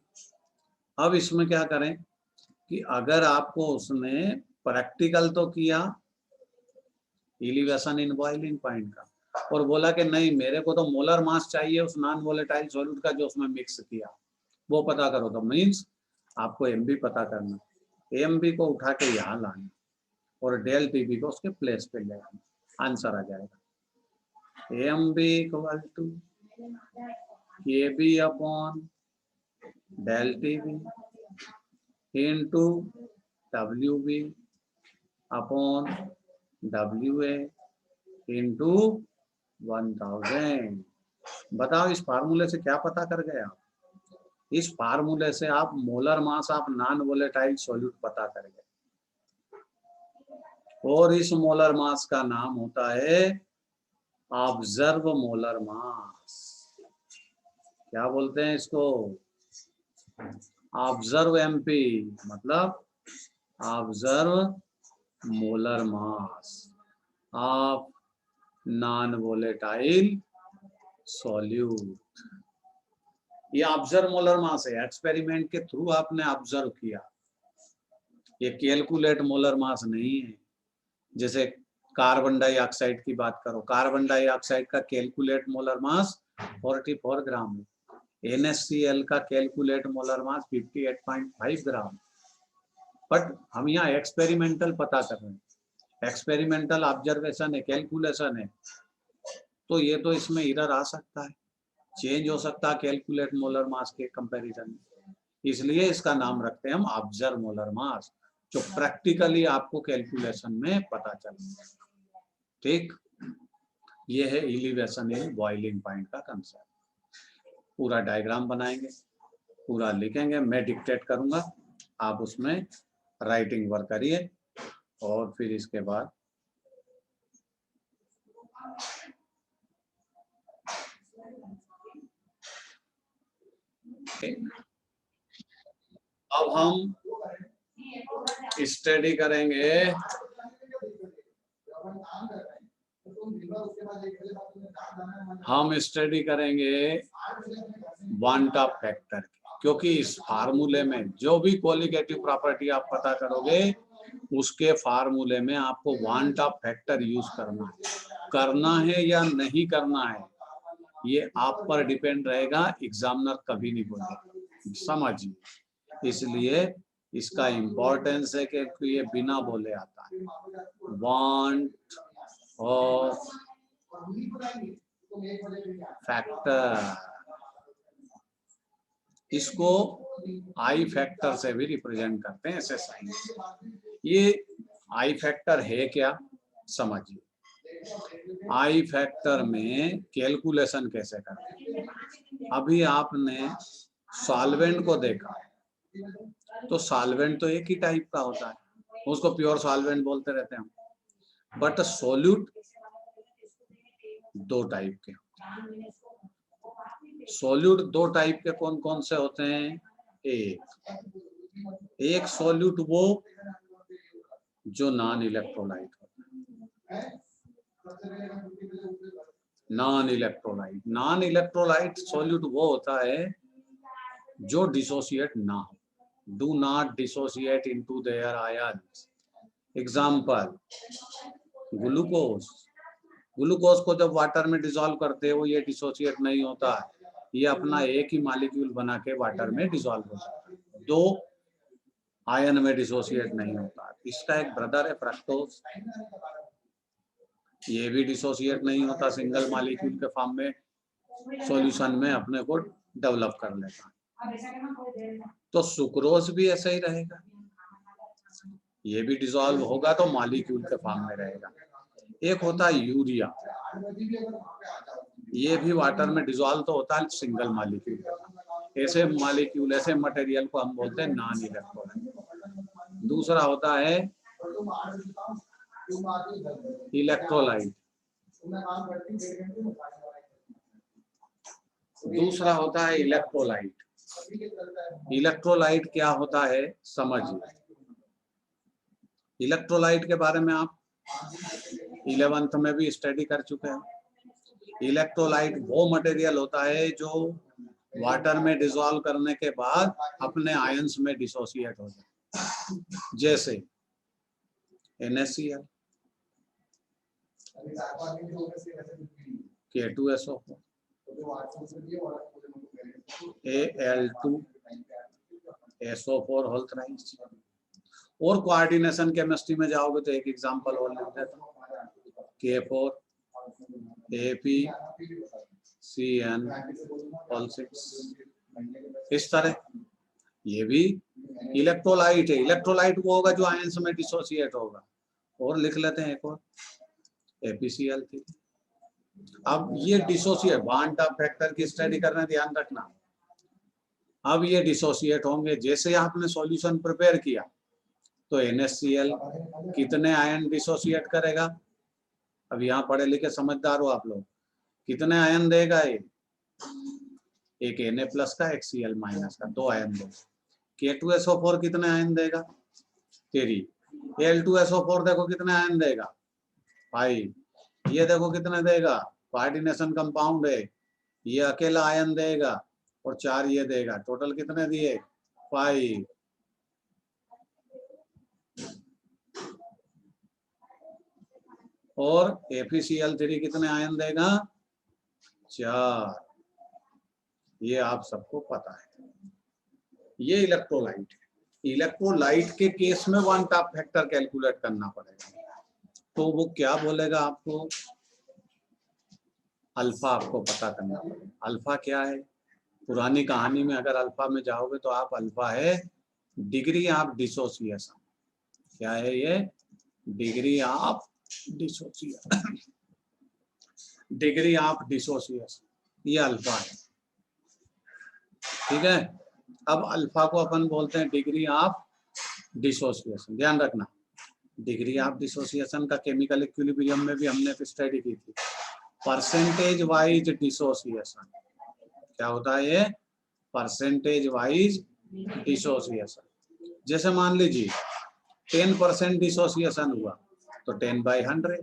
अब इसमें क्या करें कि अगर आपको उसने प्रैक्टिकल तो किया इलिवेशन इन बॉइलिंग पॉइंट का, और बोला कि नहीं मेरे को तो मोलर मास चाहिए उस नॉन वोलेटाइल सॉल्यूट का जो उसमें मिक्स किया, वो पता करो, तो मीन्स आपको एमबी पता करना, एमबी को उठा के यहाँ लाना और डेल टीबी को उसके प्लेस पे ले आना, आंसर आ जाएगा MB equal to K B upon del TB into W B upon W A into 1000। बताओ इस फार्मूले से क्या पता कर गए आप? इस फार्मूले से आप molar mass of non volatile solute पता कर गए, और इस मोलर मास का नाम होता है ऑब्जर्व मोलर मास। क्या बोलते हैं इसको? ऑब्जर्व एमपी, मतलब observe molar mass of non volatile solute. ये ऑब्जर्व मोलर मास है, एक्सपेरिमेंट के थ्रू आपने ऑब्जर्व किया, ये कैलकुलेट मोलर मास नहीं है। जैसे कार्बन डाइऑक्साइड की बात करो, कार्बन डाइऑक्साइड का कैलकुलेट मोलर मास 44 ग्राम है, NaCl का calculate molar mass 58.5 gram. But हम यहाँ एक्सपेरिमेंटल पता कर रहे हैं, एक्सपेरिमेंटल ऑब्जर्वेशन है, कैलकुलेशन है, तो ये तो इसमें एरर आ सकता है, चेंज हो सकता है कैलकुलेट मोलर मास के कंपैरिजन में, इसलिए इसका नाम रखते हैं हम ऑब्जर्व मोलर मास, जो प्रैक्टिकली आपको कैलकुलेशन में पता चले। ठीक, ये है एलिवेशन इन बॉइलिंग पॉइंट का कंसेप्ट। पूरा डायग्राम बनाएंगे, पूरा लिखेंगे, मैं डिक्टेट करूंगा, आप उसमें राइटिंग वर्क करिए, और फिर इसके बाद अब हम स्टडी करेंगे वांट ऑफ फैक्टर, क्योंकि इस फार्मूले में जो भी कोलिगेटिव प्रॉपर्टी आप पता करोगे उसके फार्मूले में आपको वांट ऑफ फैक्टर यूज करना है या नहीं करना है, ये आप पर डिपेंड रहेगा, एग्जामिनर कभी नहीं बोलेगा, समझिए। इसलिए इसका इम्पोर्टेंस है कि ये बिना बोले आता है, वांट ऑफ फैक्टर, इसको आई फैक्टर से भी रिप्रेजेंट करते हैं ऐसे साइन। ये आई फैक्टर है क्या, समझिए। आई फैक्टर में कैलकुलेशन कैसे करते हैं, अभी आपने सॉल्वेंट को देखा, तो सॉल्वेंट तो एक ही टाइप का होता है, उसको प्योर सॉल्वेंट बोलते रहते हैं हम, बट सॉल्यूट दो टाइप के होते हैं। सॉल्यूट दो टाइप के कौन कौन से होते हैं? एक सॉल्यूट वो जो नॉन इलेक्ट्रोलाइट होता है, नॉन इलेक्ट्रोलाइट सॉल्यूट वो होता है जो डिसोसिएट ना हो, do not dissociate into their ions. Example, glucose, glucose को जब वाटर में डिसॉल्व करते हो ये डिसोसिएट नहीं होता है, ये अपना एक ही मॉलिक्यूल बना के वाटर में डिसॉल्व होता है, दो आयन में डिसोसिएट नहीं होता। इसका एक ब्रदर है फ्रक्टोज, ये भी डिसोसिएट नहीं होता, सिंगल मॉलिक्यूल के फॉर्म में सॉल्यूशन में अपने को डेवलप कर लेता। तो सुक्रोज भी ऐसा ही रहेगा, ये भी डिसॉल्व होगा तो मॉलिक्यूल के फॉर्म में रहेगा। एक होता है यूरिया, ये भी वाटर में डिसॉल्व तो होता है सिंगल मॉलिक्यूल। ऐसे मॉलिक्यूल, ऐसे मटेरियल को हम बोलते हैं नॉन इलेक्ट्रोलाइट। दूसरा होता है इलेक्ट्रोलाइट, दूसरा होता है इलेक्ट्रोलाइट। इलेक्ट्रोलाइट क्या होता है समझिए। इलेक्ट्रोलाइट के बारे में आप 11th में भी स्टडी कर चुके हैं। इलेक्ट्रोलाइट वो मटेरियल होता है जो वाटर में डिसॉल्व करने के बाद अपने आयंस में डिसोसिएट हो जाए, जैसे NaCl, K2SO4, Al2SO4 whole thrice. और कोऑर्डिनेशन केमिस्ट्री में जाओगे तो एक एग्जांपल और लिख देता हूं, K4APCN6। इस तरह ये भी इलेक्ट्रोलाइट है। इलेक्ट्रोलाइट वो होगा जो आयंस में डिसोसिएट होगा। और लिख लेते हैं एक और APCl3। अब ये डिसोसिएट, बॉन्ड ऑफ फैक्टर की स्टडी करना, ध्यान रखना। अब ये डिसोसिएट होंगे, जैसे आपने सॉल्यूशन प्रिपेयर किया तो NaCl कितने आयन डिसोसिएट करेगा। अब यहाँ पढ़े लिखे समझदार हो आप लोग, कितने आयन देगा ये, एक Na प्लस का, एक Cl माइनस का, दो आयन देगा। K2SO4 कितने आयन देगा 3। Al2SO4 देखो कितने आयन देगा 5। ये देखो कितने देगा, कोऑर्डिनेशन कंपाउंड है, ये अकेला आयन देगा और 4 ये देगा, टोटल कितने दिए 5। और APCl3 कितने आयन देगा 4। ये आप सबको पता है। ये इलेक्ट्रोलाइट है। इलेक्ट्रोलाइट के केस में वन टॉप फैक्टर कैलकुलेट करना पड़ेगा, तो वो क्या बोलेगा आपको, अल्फा आपको पता करना पड़ेगा। अल्फा क्या है, पुरानी कहानी में अगर अल्फा में जाओगे तो आप अल्फा है डिग्री ऑफ डिसोसिएशन। क्या है ये, degree of dissociation, degree of dissociation, ये अल्फा है। ठीक है, अब अल्फा को अपन बोलते हैं डिग्री ऑफ डिसोसिएशन। ध्यान रखना, डिग्री ऑफ डिसोसिएशन का केमिकल इक्विलिब्रियम में भी हमने स्टडी की थी। परसेंटेज वाइज डिसोसिएशन क्या होता है, ये परसेंटेज वाइज डिसोसिएशन। जैसे मान लीजिए 10% डिसोसिएशन हुआ तो 10/100,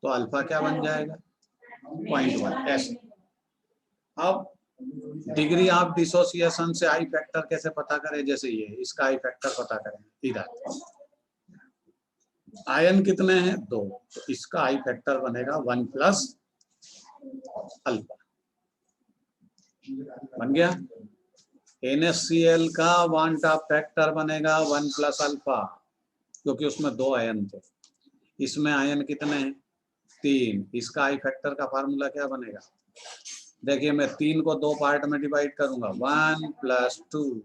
तो अल्फा क्या बन जाएगा 0.1 ऐसे। अब डिग्री ऑफ डिसोसिएशन से आई फैक्टर कैसे पता करें, जैसे ये इसका आई फैक्टर पता करें। इधर आयन कितने हैं 2, तो इसका आई फैक्टर बनेगा 1 प्लस अल्फा, बन गया। NaCl का वन टॉप फैक्टर बनेगा 1 प्लस अल्फा, क्योंकि उसमें 2 आयन थे। इसमें आयन कितने हैं 3, इसका आई फैक्टर का फार्मूला क्या बनेगा, देखिए मैं 3 को 2 पार्ट में डिवाइड करूंगा, 1 + 2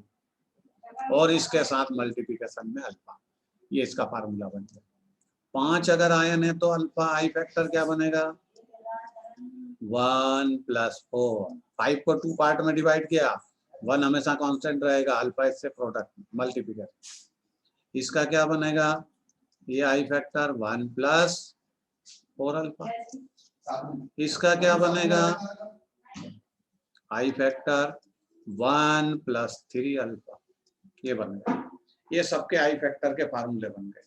और इसके साथ मल्टीप्लिकेशन में अल्फा, ये इसका फार्मूला बन गया। 5 अगर आयन है तो अल्फा आई फैक्टर क्या बनेगा 1 + 4। 5 को 2 पार्ट में डिवाइड किया, 1 हमेशा कांस्टेंट रहेगा, अल्फा इससे प्रोडक्ट मल्टीप्लिकेशन, इसका क्या बनेगा, ये आई फैक्टर 1 + 4 अल्फा। इसका क्या बनेगा आई फैक्टर 1 + 3 अल्फा, ये बनेगा। ये सबके आई फैक्टर के फार्मूले बन गए।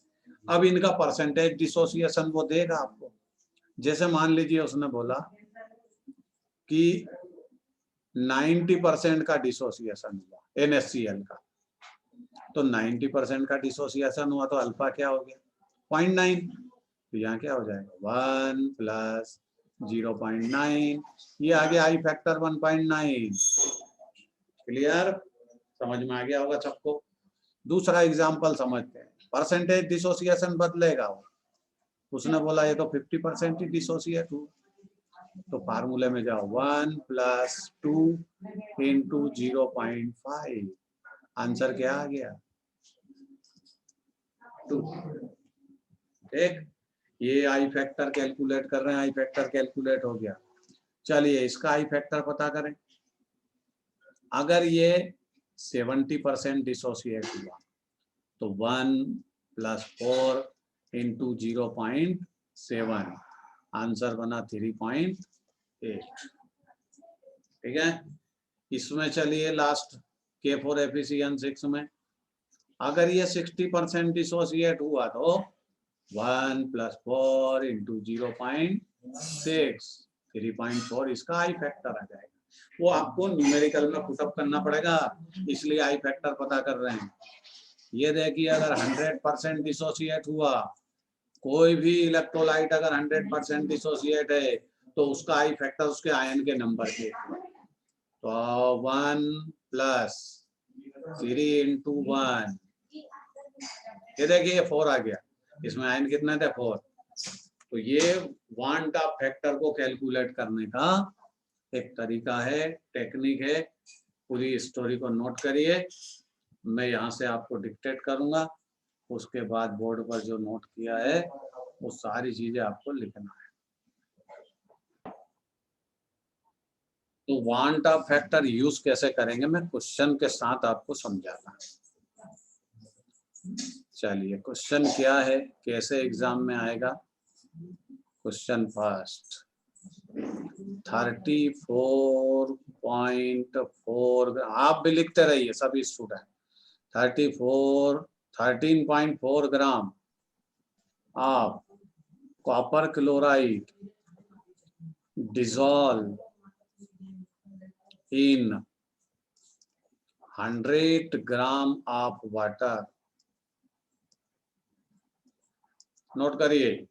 अब इनका परसेंटेज डिसोसिएशन वो देगा आपको। जैसे मान लीजिए उसने बोला कि 90% का डिसोसिएशन हुआ, NaCl का। तो 90% का डिसोसिएशन हुआ तो अल्फा क्या हो गया 0.9, तो यहाँ क्या हो जाएगा 1 प्लस 0.9, ये आ गया आई फैक्टर 1.9। क्लियर, समझ में आ गया होगा सबको। दूसरा एग्जाम्पल समझते हैं, परसेंटेज डिसोसिएशन बदलेगा वो, उसने बोला ये तो 50% ही डिसोसिएट हुआ, तो फार्मूले में जाओ 1 प्लस 2 इंटू 0.5, आंसर क्या आ गया 2। ठीक, ये आई फैक्टर कैलकुलेट कर रहे हैं, आई फैक्टर कैलकुलेट हो गया। चलिए इसका आई फैक्टर पता करें। अगर ये 70% डिसोसिएट हुआ तो 1 प्लस 4 इंटू 0.7, आंसर बना 3.8। ठीक है, इसमें चलिए लास्ट K4 एफिशिएंट 6 में, अगर ये 60% डिसोसिएट हुआ तो 1 प्लस 4 इंटू 0.6, 3.4 इसका आई फैक्टर आ जाएगा। वो आपको न्यूमेरिकल में पुटअप करना पड़ेगा, इसलिए आई फैक्टर पता कर रहे हैं। ये देखिए अगर 100% डिसोसिएट हुआ, कोई भी इलेक्ट्रोलाइट अगर 100% डिसोसिएट है तो उसका आई फैक्टर उसके आयन के नंबर के, तो 1 प्लस 3 इंटू 1, ये देखिए 4 आ गया, इसमें आयन कितने थे 4। तो ये वांट ऑफ फैक्टर को कैलकुलेट करने का एक तरीका है, टेक्निक है। पूरी स्टोरी को नोट करिए, मैं यहाँ से आपको डिक्टेट करूंगा, उसके बाद बोर्ड पर जो नोट किया है वो सारी चीजें आपको लिखना है। तो वांट ऑफ फैक्टर यूज कैसे करेंगे मैं क्वेश्चन के साथ आपको समझाता। चलिए क्वेश्चन क्या है, कैसे एग्जाम में आएगा। क्वेश्चन फर्स्ट, 34.4, आप भी लिखते रहिए सभी student. 13.4 gram of copper chloride dissolve in 100 gram of water। Note करिए,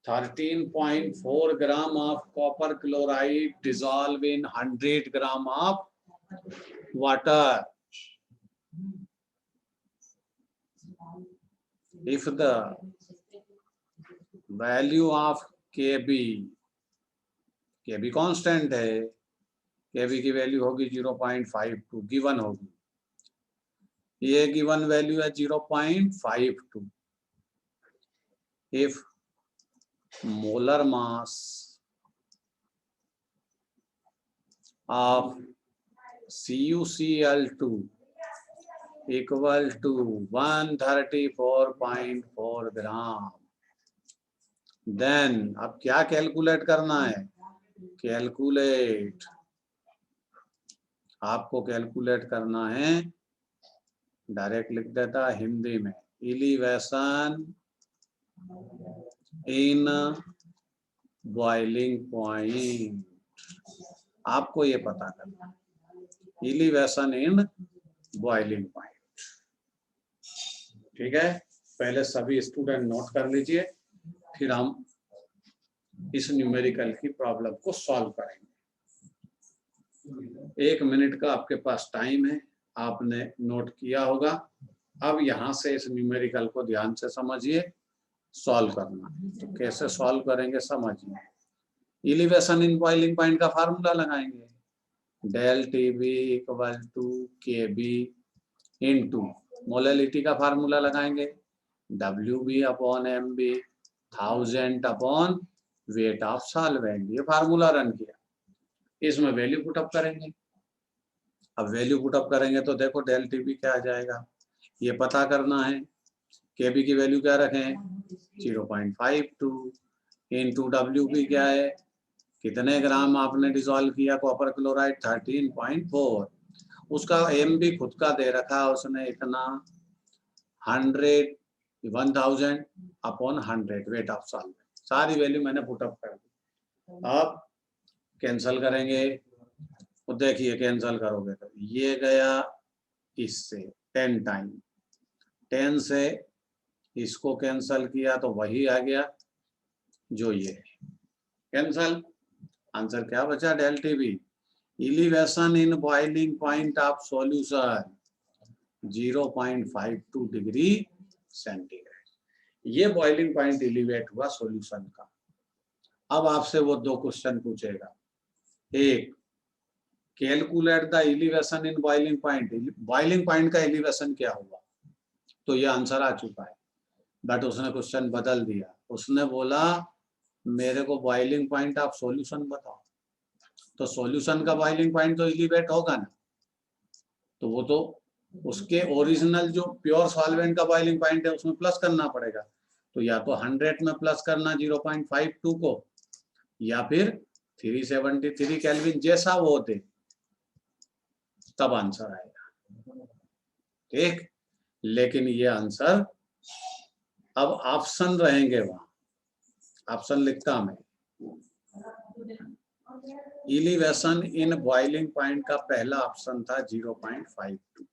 13.4 gram of copper chloride dissolve in 100 gram of water। If the value of Kb constant है, Kb की वैल्यू होगी 0.52, गिवन होगी, ये गिवन वैल्यू है 0.52। If molar mass of CuCl2 equal to 134.4 gram, then अब क्या calculate करना है, कैलकुलेट, आपको कैलकुलेट करना है, डायरेक्ट लिख देता हिंदी में, एलिवेशन इन बॉइलिंग पॉइंट, आपको ये पता करना है, एलिवेशन इन बॉइलिंग पॉइंट। ठीक है, पहले सभी स्टूडेंट नोट कर लीजिए, फिर हम इस न्यूमेरिकल की प्रॉब्लम को सॉल्व करेंगे। 1 मिनट का आपके पास टाइम है, आपने नोट किया होगा। अब यहाँ से इस न्यूमेरिकल को ध्यान से समझिए, सॉल्व करना। तो कैसे सॉल्व करेंगे समझिए। एलिवेशन इन बॉइलिंग पॉइंट का फार्मूला लगाएंगे, del TB equal to KB into molality का फार्मूला लगाएंगे, WB upon MB 1000 upon weight of solvent, ये फार्मूला रन किया, इसमें वैल्यू पुटअप करेंगे। अब वैल्यू पुटअप करेंगे तो देखो डेल TB क्या आ जाएगा, ये पता करना है। KB की वैल्यू क्या रखें 0.52 इंटू WB क्या है, कितने ग्राम आपने डिसॉल्व किया कॉपर क्लोराइड 13.4, उसका MB खुद का दे रखा उसने इतना 1000 अपॉन 100 वेट ऑफ सॉल्वेंट, सारी वैल्यू मैंने पुटअप कर दी। अब कैंसल करेंगे, तो देखिए कैंसल करोगे तो ये गया इससे 10 टाइम, 10 से इसको कैंसल किया तो वही आ गया जो ये कैंसल। आंसर क्या बचा? Del TB. Elevation in boiling point of solution 0.52 degree centigrade. ये बॉइलिंग पॉइंट इलिवेट हुआ सॉल्यूशन का। अब आपसे वो दो क्वेश्चन पूछेगा। एक, calculate the elevation in boiling point. Boiling point का एलिवेशन क्या हुआ? तो ये आंसर आ चुका है, बट उसने क्वेश्चन बदल दिया। उसने बोला मेरे को बॉइलिंग पॉइंट ऑफ सॉल्यूशन बताओ। तो सॉल्यूशन का बॉइलिंग पॉइंट तो एलिवेट होगा ना, तो वो तो उसके ओरिजिनल जो प्योर सॉल्वेंट का बॉइलिंग पॉइंट है उसमें प्लस करना पड़ेगा। तो या तो 100 में प्लस करना 0.52 को, या फिर 373 केल्विन, जैसा वो दे तब आंसर आएगा। ठीक, लेकिन ये आंसर अब ऑप्शन रहेंगे वहां, ऑप्शन लिखता मैं। इलिवेशन इन बॉइलिंग पॉइंट का पहला ऑप्शन था 0.52,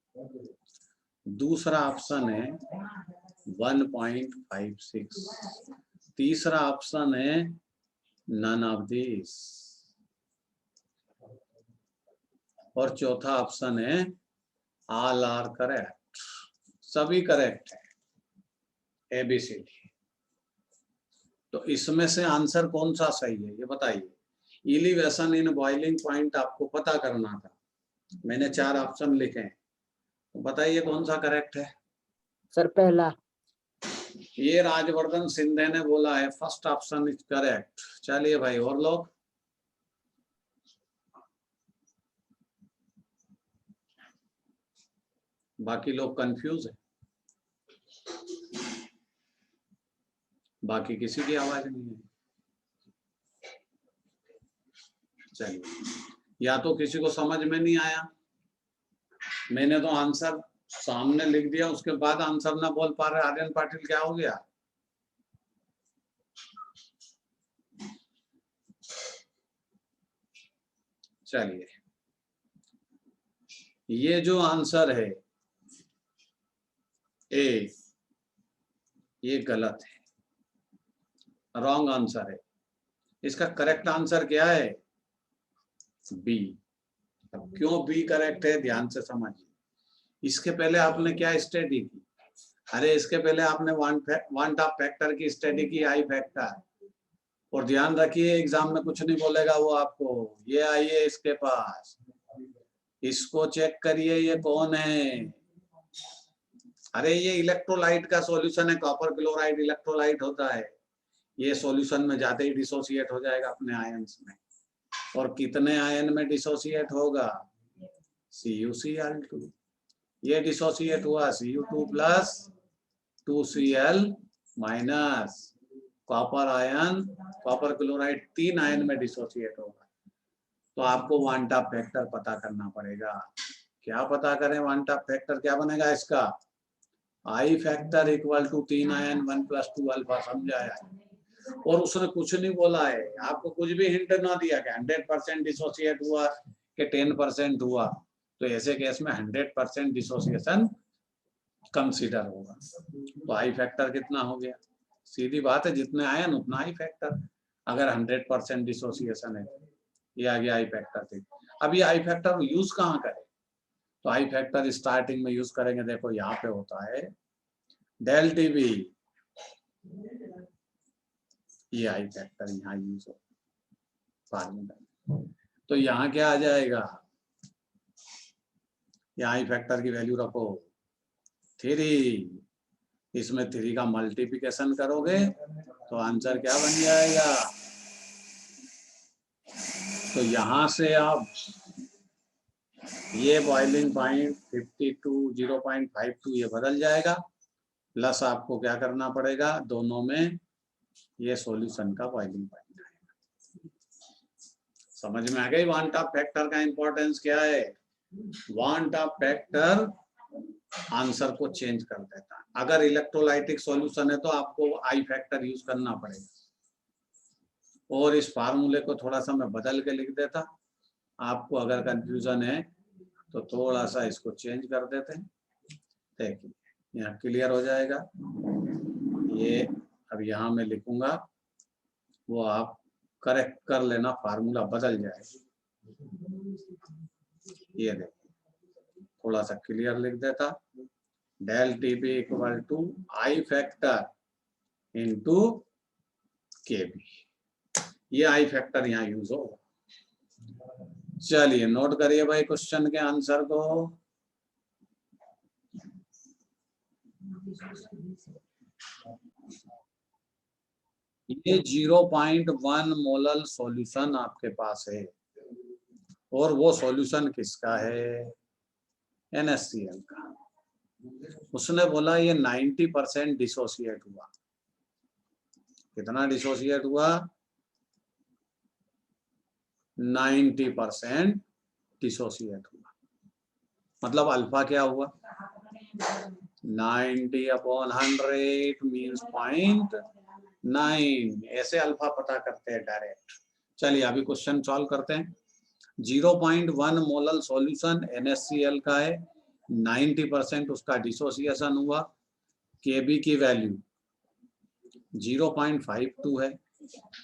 दूसरा ऑप्शन है 1.56, तीसरा ऑप्शन है नन ऑफ दिस, और चौथा ऑप्शन है ऑल आर करेक्ट। सभी करेक्ट है, एबीसीडी। तो इसमें से आंसर कौन सा सही है ये बताइए। इलिवेशन इन बॉइलिंग पॉइंट आपको पता करना था, मैंने 4 ऑप्शन लिखे हैं, तो बताइए कौन सा करेक्ट है। सर पहला। ये राजवर्धन सिंधे ने बोला है फर्स्ट ऑप्शन इज करेक्ट। चलिए भाई, और लोग? बाकी लोग कंफ्यूज है, बाकी किसी की आवाज नहीं है। चलिए, या तो किसी को समझ में नहीं आया, मैंने तो आंसर सामने लिख दिया, उसके बाद आंसर ना बोल पा रहे। आर्यन पाटिल, क्या हो गया? चलिए, ये जो आंसर है ए, ये गलत है, रॉन्ग आंसर है। इसका करेक्ट आंसर क्या है? बी। अब क्यों बी करेक्ट है, ध्यान से समझिए। इसके पहले आपने क्या स्टडी की? अरे इसके पहले आपने वांट ऑफ फैक्टर की स्टडी की, आई फैक्टर। और ध्यान रखिए एग्जाम में कुछ नहीं बोलेगा वो आपको, ये आइए इसके पास, इसको चेक करिए ये कौन है। अरे ये इलेक्ट्रोलाइट का सॉल्यूशन है, कॉपर क्लोराइड इलेक्ट्रोलाइट होता है। ये सॉल्यूशन में जाते ही डिसोसिएट हो जाएगा अपने आयंस में। और कितने आयन में डिसोसिएट होगा? CuCl2। ये डिसोसिएट हुआ Cu2 plus 2Cl minus, copper ion, copper chloride 3 ion में डिसोसिएट होगा। तो आपको वांट ऑफ फैक्टर पता करना पड़ेगा। क्या पता करें? वांट ऑफ फैक्टर क्या बनेगा इसका? I factor equal to 3 ion 1 + 2 alpha. समझाया? और उसने कुछ नहीं बोला है, आपको कुछ भी हिंट ना दिया कि 100% डिसोसिएट हुआ कि 10% हुआ। तो ऐसे केस में 100% डिसोसिएशन कंसीडर होगा। तो आई फैक्टर कितना हो गया? सीधी बात है, जितने आयन उतना आई फैक्टर। अगर 100% डिसोसिएशन है, ये आ गया आई फैक्टर थे। अब ये आई फैक्टर यूज कहाँ करें? तो आई फैक्टर स्टार्टिंग में यूज करेंगे, देखो यहाँ पे होता है डेल टीवी, ये आई फैक्टर यहाँ यूज हो फार्मूला। तो यहाँ क्या आ जाएगा? यहाँ आई फैक्टर की वैल्यू रखो 3, इसमें 3 का मल्टीप्लिकेशन करोगे तो आंसर क्या बन जाएगा? तो यहां से आप ये बॉइलिंग पॉइंट 52 0.52 ये बदल जाएगा, प्लस आपको क्या करना पड़ेगा, दोनों में ये सॉल्यूशन का बॉइलिंग पॉइंट आएगा। समझ में आ गई वांट ऑफ फैक्टर का इंपॉर्टेंस क्या है? वांट ऑफ फैक्टर आंसर को चेंज कर देता है। अगर इलेक्ट्रोलाइटिक सॉल्यूशन है तो आपको आई फैक्टर यूज करना पड़ेगा। और इस फार्मूले को थोड़ा सा मैं बदल के लिख देता, आपको अगर कंफ्यूजन है तो थोड़ा सा इसको चेंज कर देते हैं। देखिए यहाँ क्लियर हो जाएगा। ये अब यहाँ मैं लिखूंगा, वो आप करेक्ट कर लेना, फार्मूला बदल जाएगा। ये देखिए थोड़ा सा क्लियर लिख देता, del T B equal to I factor into K B. ये आई फैक्टर यहाँ यूज होगा। चलिए नोट करिए भाई क्वेश्चन के आंसर को। ये 0.1 मोलल सॉल्यूशन आपके पास है, और वो सॉल्यूशन किसका है? NaCl का। उसने बोला ये 90% डिसोसिएट हुआ। कितना डिसोसिएट हुआ? 90% डिसोसिएट हुआ। मतलब अल्फा क्या हुआ? 90/100 मीन्स 0.9। ऐसे अल्फा पता करते हैं डायरेक्ट। चलिए अभी क्वेश्चन सॉल्व करते हैं। 0.1 मोलल सॉल्यूशन NaCl का है, 90% उसका डिसोसिएशन हुआ। Kb की वैल्यू 0.52 है।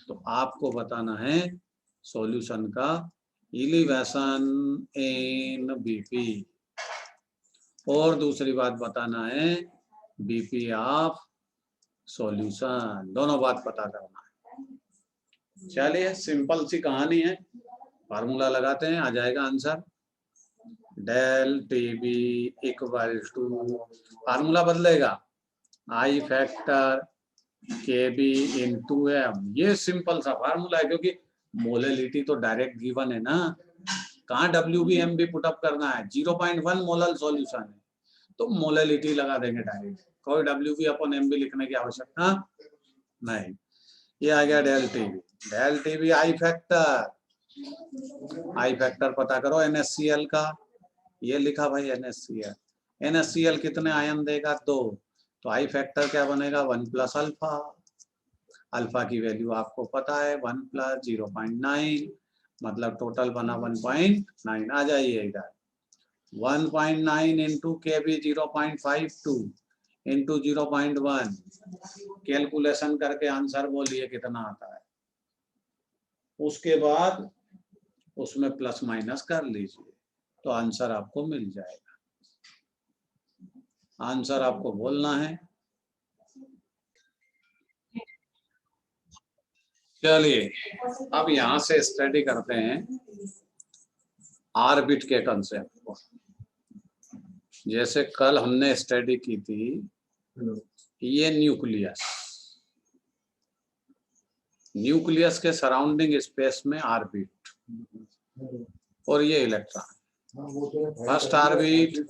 तो आपको बताना है सॉल्यूशन का इलिवेशन इन बीपी, और दूसरी बात बताना है बीपी ऑफ सॉल्यूशन। दोनों बात पता करना है। चलिए सिंपल सी कहानी है, फार्मूला लगाते हैं, आ जाएगा answer. Del T B equal to, formula बदलेगा, I factor K B into M. ये सिंपल सा फार्मूला है, क्योंकि मोलैलिटी तो डायरेक्ट गिवन है ना, कहाँ W B M B put up करना है। 0.1 मोलल सॉल्यूशन है तो मोलैलिटी लगा देंगे डायरेक्ट, कोई W B upon M B लिखने की आवश्यकता नहीं। ये आ गया del T B. Del T B I factor, I factor पता करो NaCl का। ये लिखा भाई NaCl। NaCl कितने आयन देगा? 2। तो आई फैक्टर क्या बनेगा? 1 प्लस अल्फा। अल्फा की वैल्यू आपको पता है 1 प्लस 0.9, मतलब टोटल बना 1.9। आ जाइए इधर, 1.9 into K B 0.52 into 0.1, calculation करके आंसर बोलिए कितना आता है। उसके बाद उसमें प्लस माइनस कर लीजिए तो आंसर आपको मिल जाएगा। आंसर आपको बोलना है। चलिए अब यहां से स्टडी करते हैं ऑर्बिट के कंसेप्ट को। जैसे कल हमने स्टडी की थी, ये न्यूक्लियस, न्यूक्लियस के सराउंडिंग स्पेस में ऑर्बिट, और ये electron. First orbit,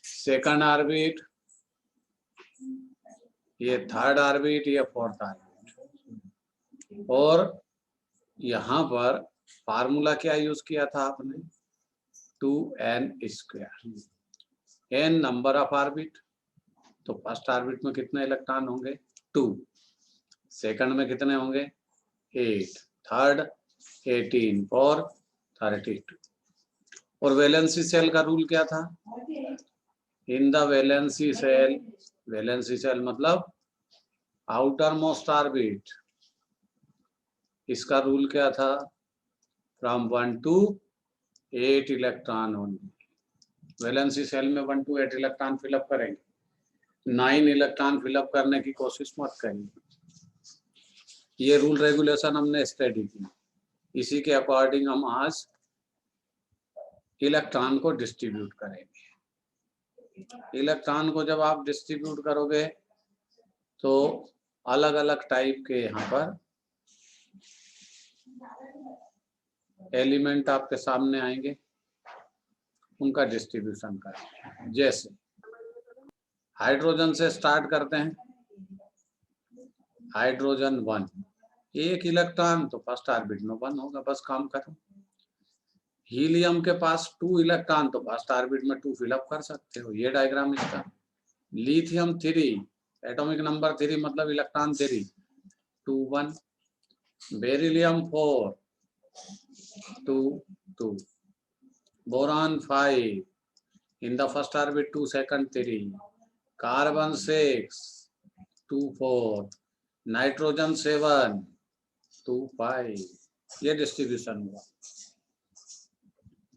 second orbit, ये थर्ड ऑर्बिट, ये फोर्थ ऑर्बिट। और यहाँ पर फार्मूला क्या यूज किया था आपने? 2n²। n number of orbit, तो फर्स्ट ऑर्बिट में कितने इलेक्ट्रॉन होंगे? 2। सेकंड में कितने होंगे? 8। Third 18, fourth 32। और वैलेंसी सेल का रूल क्या था? In the valency shell, valency shell मतलब आउटर मोस्ट ऑर्बिट, इसका रूल क्या था? From 1 to 8 electron only. Valency shell में 1 to 8 इलेक्ट्रॉन फिलअप करेंगे, 9 इलेक्ट्रॉन फिलअप करने की कोशिश मत करिए। ये रूल रेगुलेशन हमने स्टडी की, इसी के अकॉर्डिंग हम आज इलेक्ट्रॉन को डिस्ट्रीब्यूट करेंगे। इलेक्ट्रॉन को जब आप डिस्ट्रीब्यूट करोगे तो अलग अलग टाइप के यहाँ पर एलिमेंट आपके सामने आएंगे, उनका डिस्ट्रीब्यूशन करेंगे। जैसे हाइड्रोजन से स्टार्ट करते हैं। हाइड्रोजन 1, 1 इलेक्ट्रॉन, तो फर्स्ट ऑर्बिट में 1 होगा, बस काम खत्म। हीलियम के पास 2 इलेक्ट्रॉन, तो फर्स्ट ऑर्बिट में 2 फिलअप कर सकते हो। ये डायग्राम इसका। लिथियम 3, एटॉमिक नंबर 3 मतलब electron 3, 2 1। Beryllium 4, 2 2। boron 5, in the first orbit 2, second 3, carbon 6, 2 4, nitrogen 7, 2 5, ये डिस्ट्रीब्यूशन हुआ।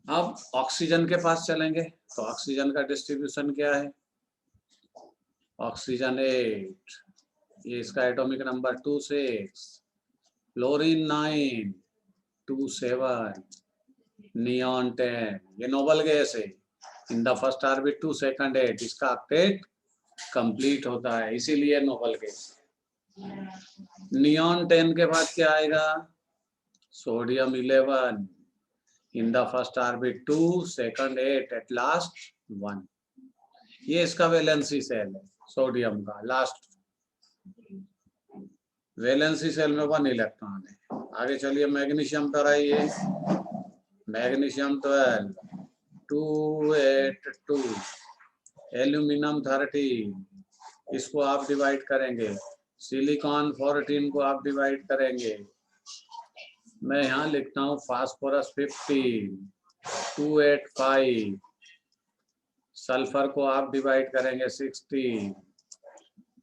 अब ऑक्सीजन के पास चलेंगे तो ऑक्सीजन का डिस्ट्रीब्यूशन क्या है? ऑक्सीजन 8, ये इसका एटॉमिक नंबर 2 6, फ्लोरीन 9, 2 7, नियॉन 10, ये नोबल गैस है। In the first orbit 2 second 8, इसका ऑक्टेट कंप्लीट होता है, इसीलिए नोबल गैस। नियॉन 10 के बाद क्या आएगा? Sodium 11, in the first orbit 2, second 8, at last 1, ये इसका वैलेंसी सेल है सोडियम का। लास्ट वैलेंसी सेल में 1 इलेक्ट्रॉन है। आगे चलिए मैग्नीशियम पर आइए। मैग्नीशियम 12, 282, एल्यूमिनियम 13, इसको आप डिवाइड करेंगे। सिलिकॉन 14 को आप डिवाइड करेंगे। मैं यहाँ लिखता हूँ फास्फोरस 15, 285, सल्फर को आप डिवाइड करेंगे 16,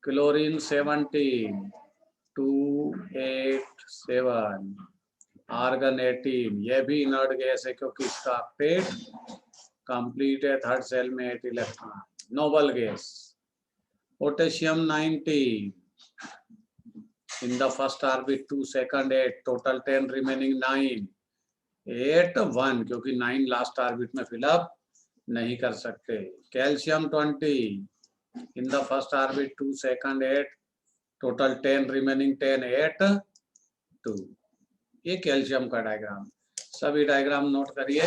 क्लोरीन 17, 287, आर्गन 18, ये भी इनर्ट गैस है क्योंकि इसका ऑक्टेट कंप्लीट है, थर्ड सेल में 8 electron, noble gas. Potassium 90, in the first orbit 2 second 8, total 10, remaining 9, 8 1, क्योंकि 9 लास्ट ऑर्बिट में फिलअप नहीं कर सकते। Calcium 20, in the first orbit 2 second 8, total 10, remaining 10, 8 2, ये कैल्शियम का डायग्राम। सभी डायग्राम नोट करिए।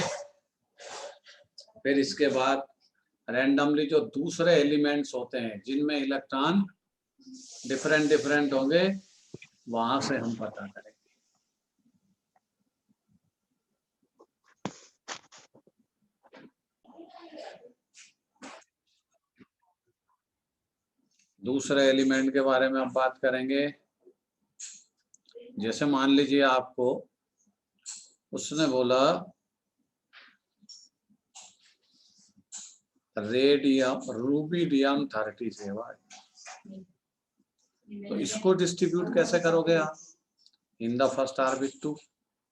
फिर इसके बाद रैंडमली जो दूसरे एलिमेंट्स होते हैं जिनमें इलेक्ट्रॉन डिफरेंट डिफरेंट होंगे, वहां से हम पता करेंगे। दूसरे एलिमेंट के बारे में अब बात करेंगे। जैसे मान लीजिए आपको उसने बोला रेडियम, रूबिडियम 37, तो इसको डिस्ट्रीब्यूट कैसे करोगे आप? In the first orbit 2,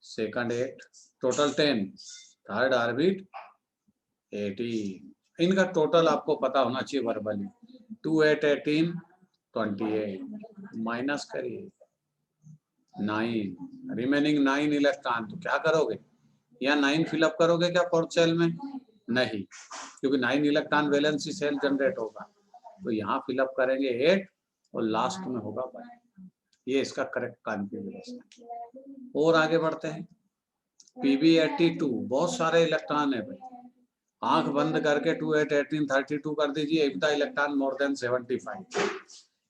second 8, total 10, third orbit 18। इनका टोटल आपको पता होना चाहिए वर्बली। 2 8 18 28, माइनस करिए 9, रिमेनिंग 9 इलेक्ट्रॉन। तो क्या करोगे? या 9 फिलअप करोगे क्या फोर्थ सेल में? नहीं, क्योंकि 9 इलेक्ट्रॉन वैलेंसी सेल जनरेट होगा, तो यहाँ फिलअप करेंगे 8 और लास्ट में होगा 1। ये इसका करेक्ट कॉन्फ़िगरेशन। और आगे बढ़ते हैं। Pb82, बहुत सारे इलेक्ट्रॉन है भाई। आंख बंद करके 2 8 18 32 कर दीजिए। If the electron more than 75,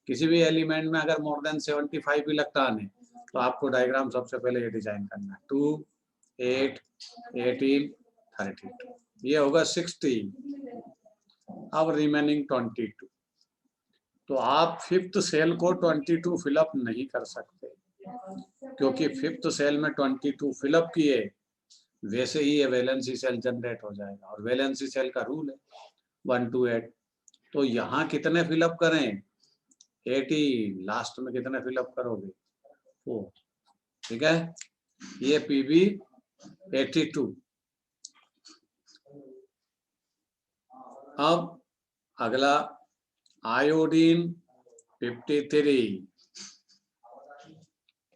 किसी भी एलिमेंट में अगर मोर देन 75 इलेक्ट्रॉन है तो आपको डायग्राम सबसे पहले ये डिजाइन करना है। 2 8 18 32, ये होगा 60। अब रिमेनिंग 22, तो आप फिफ्थ सेल को 22 फिलअप नहीं कर सकते, क्योंकि फिफ्थ सेल में 22 फिलअप किए वैसे ही ये वैलेंसी सेल जनरेट हो जाएगा, और वैलेंसी सेल का रूल है 1 to 8। तो यहाँ कितने फिलअप करें? 80, लास्ट में कितने फिलअप करोगे? 4, ठीक है। ये Pb82। अब अगला आयोडीन 53,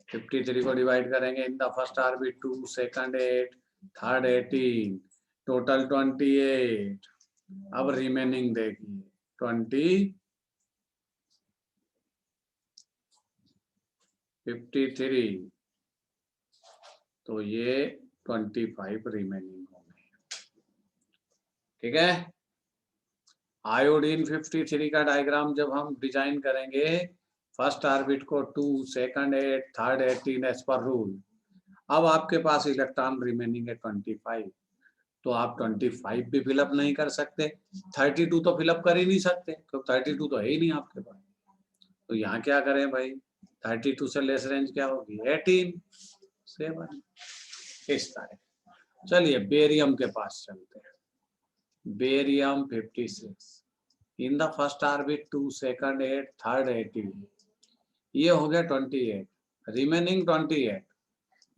53 को डिवाइड करेंगे। In the first orbit 2, second 8, third 18, total 28। अब रिमेनिंग देखिए 53, तो ये 25 रिमेनिंग होंगे, ठीक है। आयोडीन 53 का डायग्राम जब हम डिजाइन करेंगे, फर्स्ट ऑर्बिट को 2, second 8, third 18 as per rule. अब आपके पास इलेक्ट्रॉन रिमेनिंग है 25, तो आप 25 भी फिलअप नहीं कर सकते, 32 तो फिलअप कर ही नहीं सकते क्योंकि 32 तो है ही नहीं आपके पास। तो यहाँ क्या करें भाई? 32 से लेस रेंज क्या होगी? 18 7, इस तरह। चलिए बेरियम के पास चलते हैं। Barium 56 in the first orbit 2, second 8, third 18, ये हो गया 28, रिमेनिंग 28,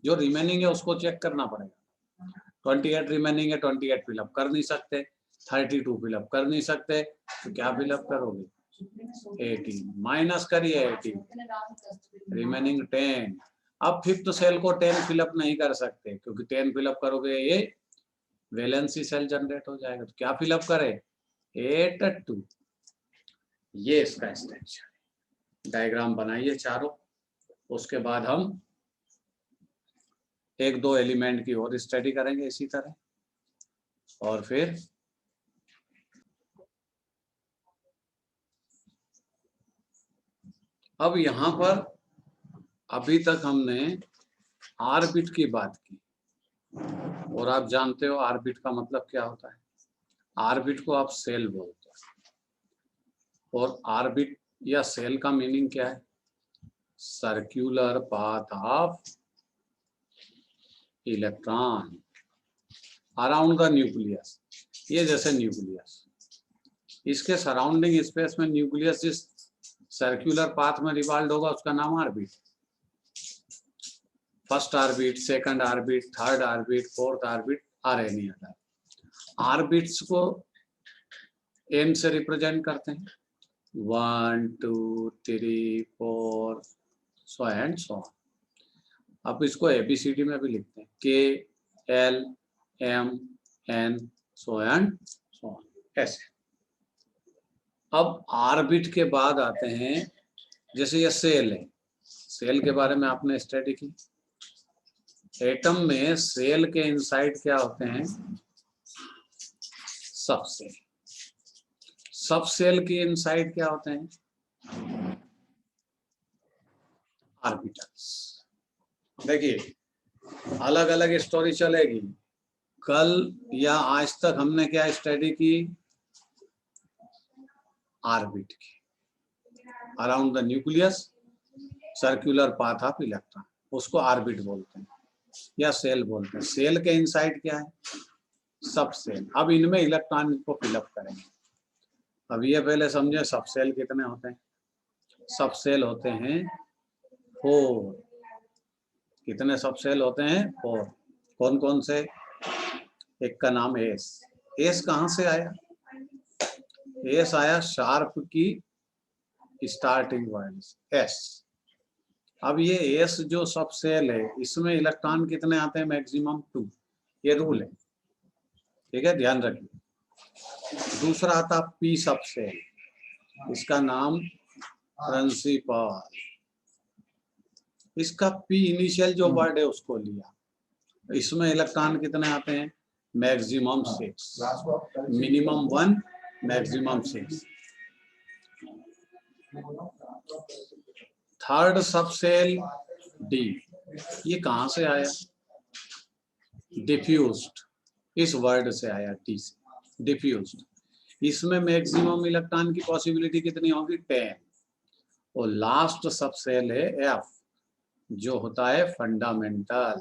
जो रिमेनिंग है उसको चेक करना पड़ेगा। 28 रिमेनिंग है, 28 फिलअप कर नहीं सकते, 32 फिलअप कर नहीं सकते, तो क्या फिलअप करोगे? 18 माइनस करिए 18, रिमेनिंग 10। अब फिफ्थ सेल को 10 फिलअप नहीं कर सकते, क्योंकि 10 फिलअप करोगे ये वैलेंसी सेल जनरेट हो जाएगा। तो क्या फिलअप करे? 8 2। ये इसका एक्सटेंशन। डायग्राम बनाइए चारों, उसके बाद हम एक दो एलिमेंट की और स्टडी करेंगे इसी तरह, और फिर अब यहां पर अभी तक हमने आर्बिट की बात की, और आप जानते हो आर्बिट का मतलब क्या होता है। आर्बिट को आप सेल बोलते हैं, और आर्बिट या सेल का मीनिंग क्या है? Circular path of electron around the nucleus. ये जैसे न्यूक्लियस, इसके सराउंडिंग स्पेस में न्यूक्लियस जिस सर्क्यूलर पाथ में रिवॉल्व होगा उसका नाम orbit. First orbit, second orbit, third orbit, fourth orbit और एनी अदर। ऑर्बिट्स को एन से रिप्रेजेंट करते हैं, 1 2 3 4 सो एंड सो। अब इसको एबीसीडी में भी लिखते हैं, K L M N so and so, ऐसे। अब ऑर्बिट के बाद आते हैं, जैसे ये सेल है, सेल के बारे में आपने स्टडी की। एटम में सेल के इनसाइड क्या होते हैं? सब सेल। सब सेल के इनसाइड क्या होते हैं? ऑर्बिटल्स। देखिए अलग अलग स्टोरी चलेगी। कल या आज तक हमने क्या स्टडी की? ऑर्बिट की, around the nucleus circular path of electron, उसको ऑर्बिट बोलते हैं या सेल बोलते हैं। सेल के इनसाइड क्या है? सब सेल। अब इनमें इलेक्ट्रॉन को फिलअप करेंगे। अब ये पहले समझे सब सेल कितने होते हैं। सब सेल होते हैं 4। कितने सब सेल होते हैं? 4। कौन कौन से? एक का नाम एस। एस कहाँ से आया? एस आया शार्प की स्टार्टिंग वर्ड्स एस। अब ये एस जो सब सेल है, इसमें इलेक्ट्रॉन कितने आते हैं? मैक्सिमम 2। ये रूल है, ठीक है, ध्यान रखिए। दूसरा आता पी सब सेल, इसका नाम प्रिंसिपल। इसका पी इनिशियल जो वर्ड है उसको लिया। इसमें इलेक्ट्रॉन कितने आते हैं? Maximum 6, minimum 1, maximum 6। थर्ड सब सेल डी, ये कहां से आया? डिफ्यूज्ड, इस वर्ड से आया, टी से, डिफ्यूज्ड। इसमें मैक्सिमम इलेक्ट्रॉन की पॉसिबिलिटी कितनी होगी? 10। और लास्ट सब सेल है एफ, जो होता है फंडामेंटल।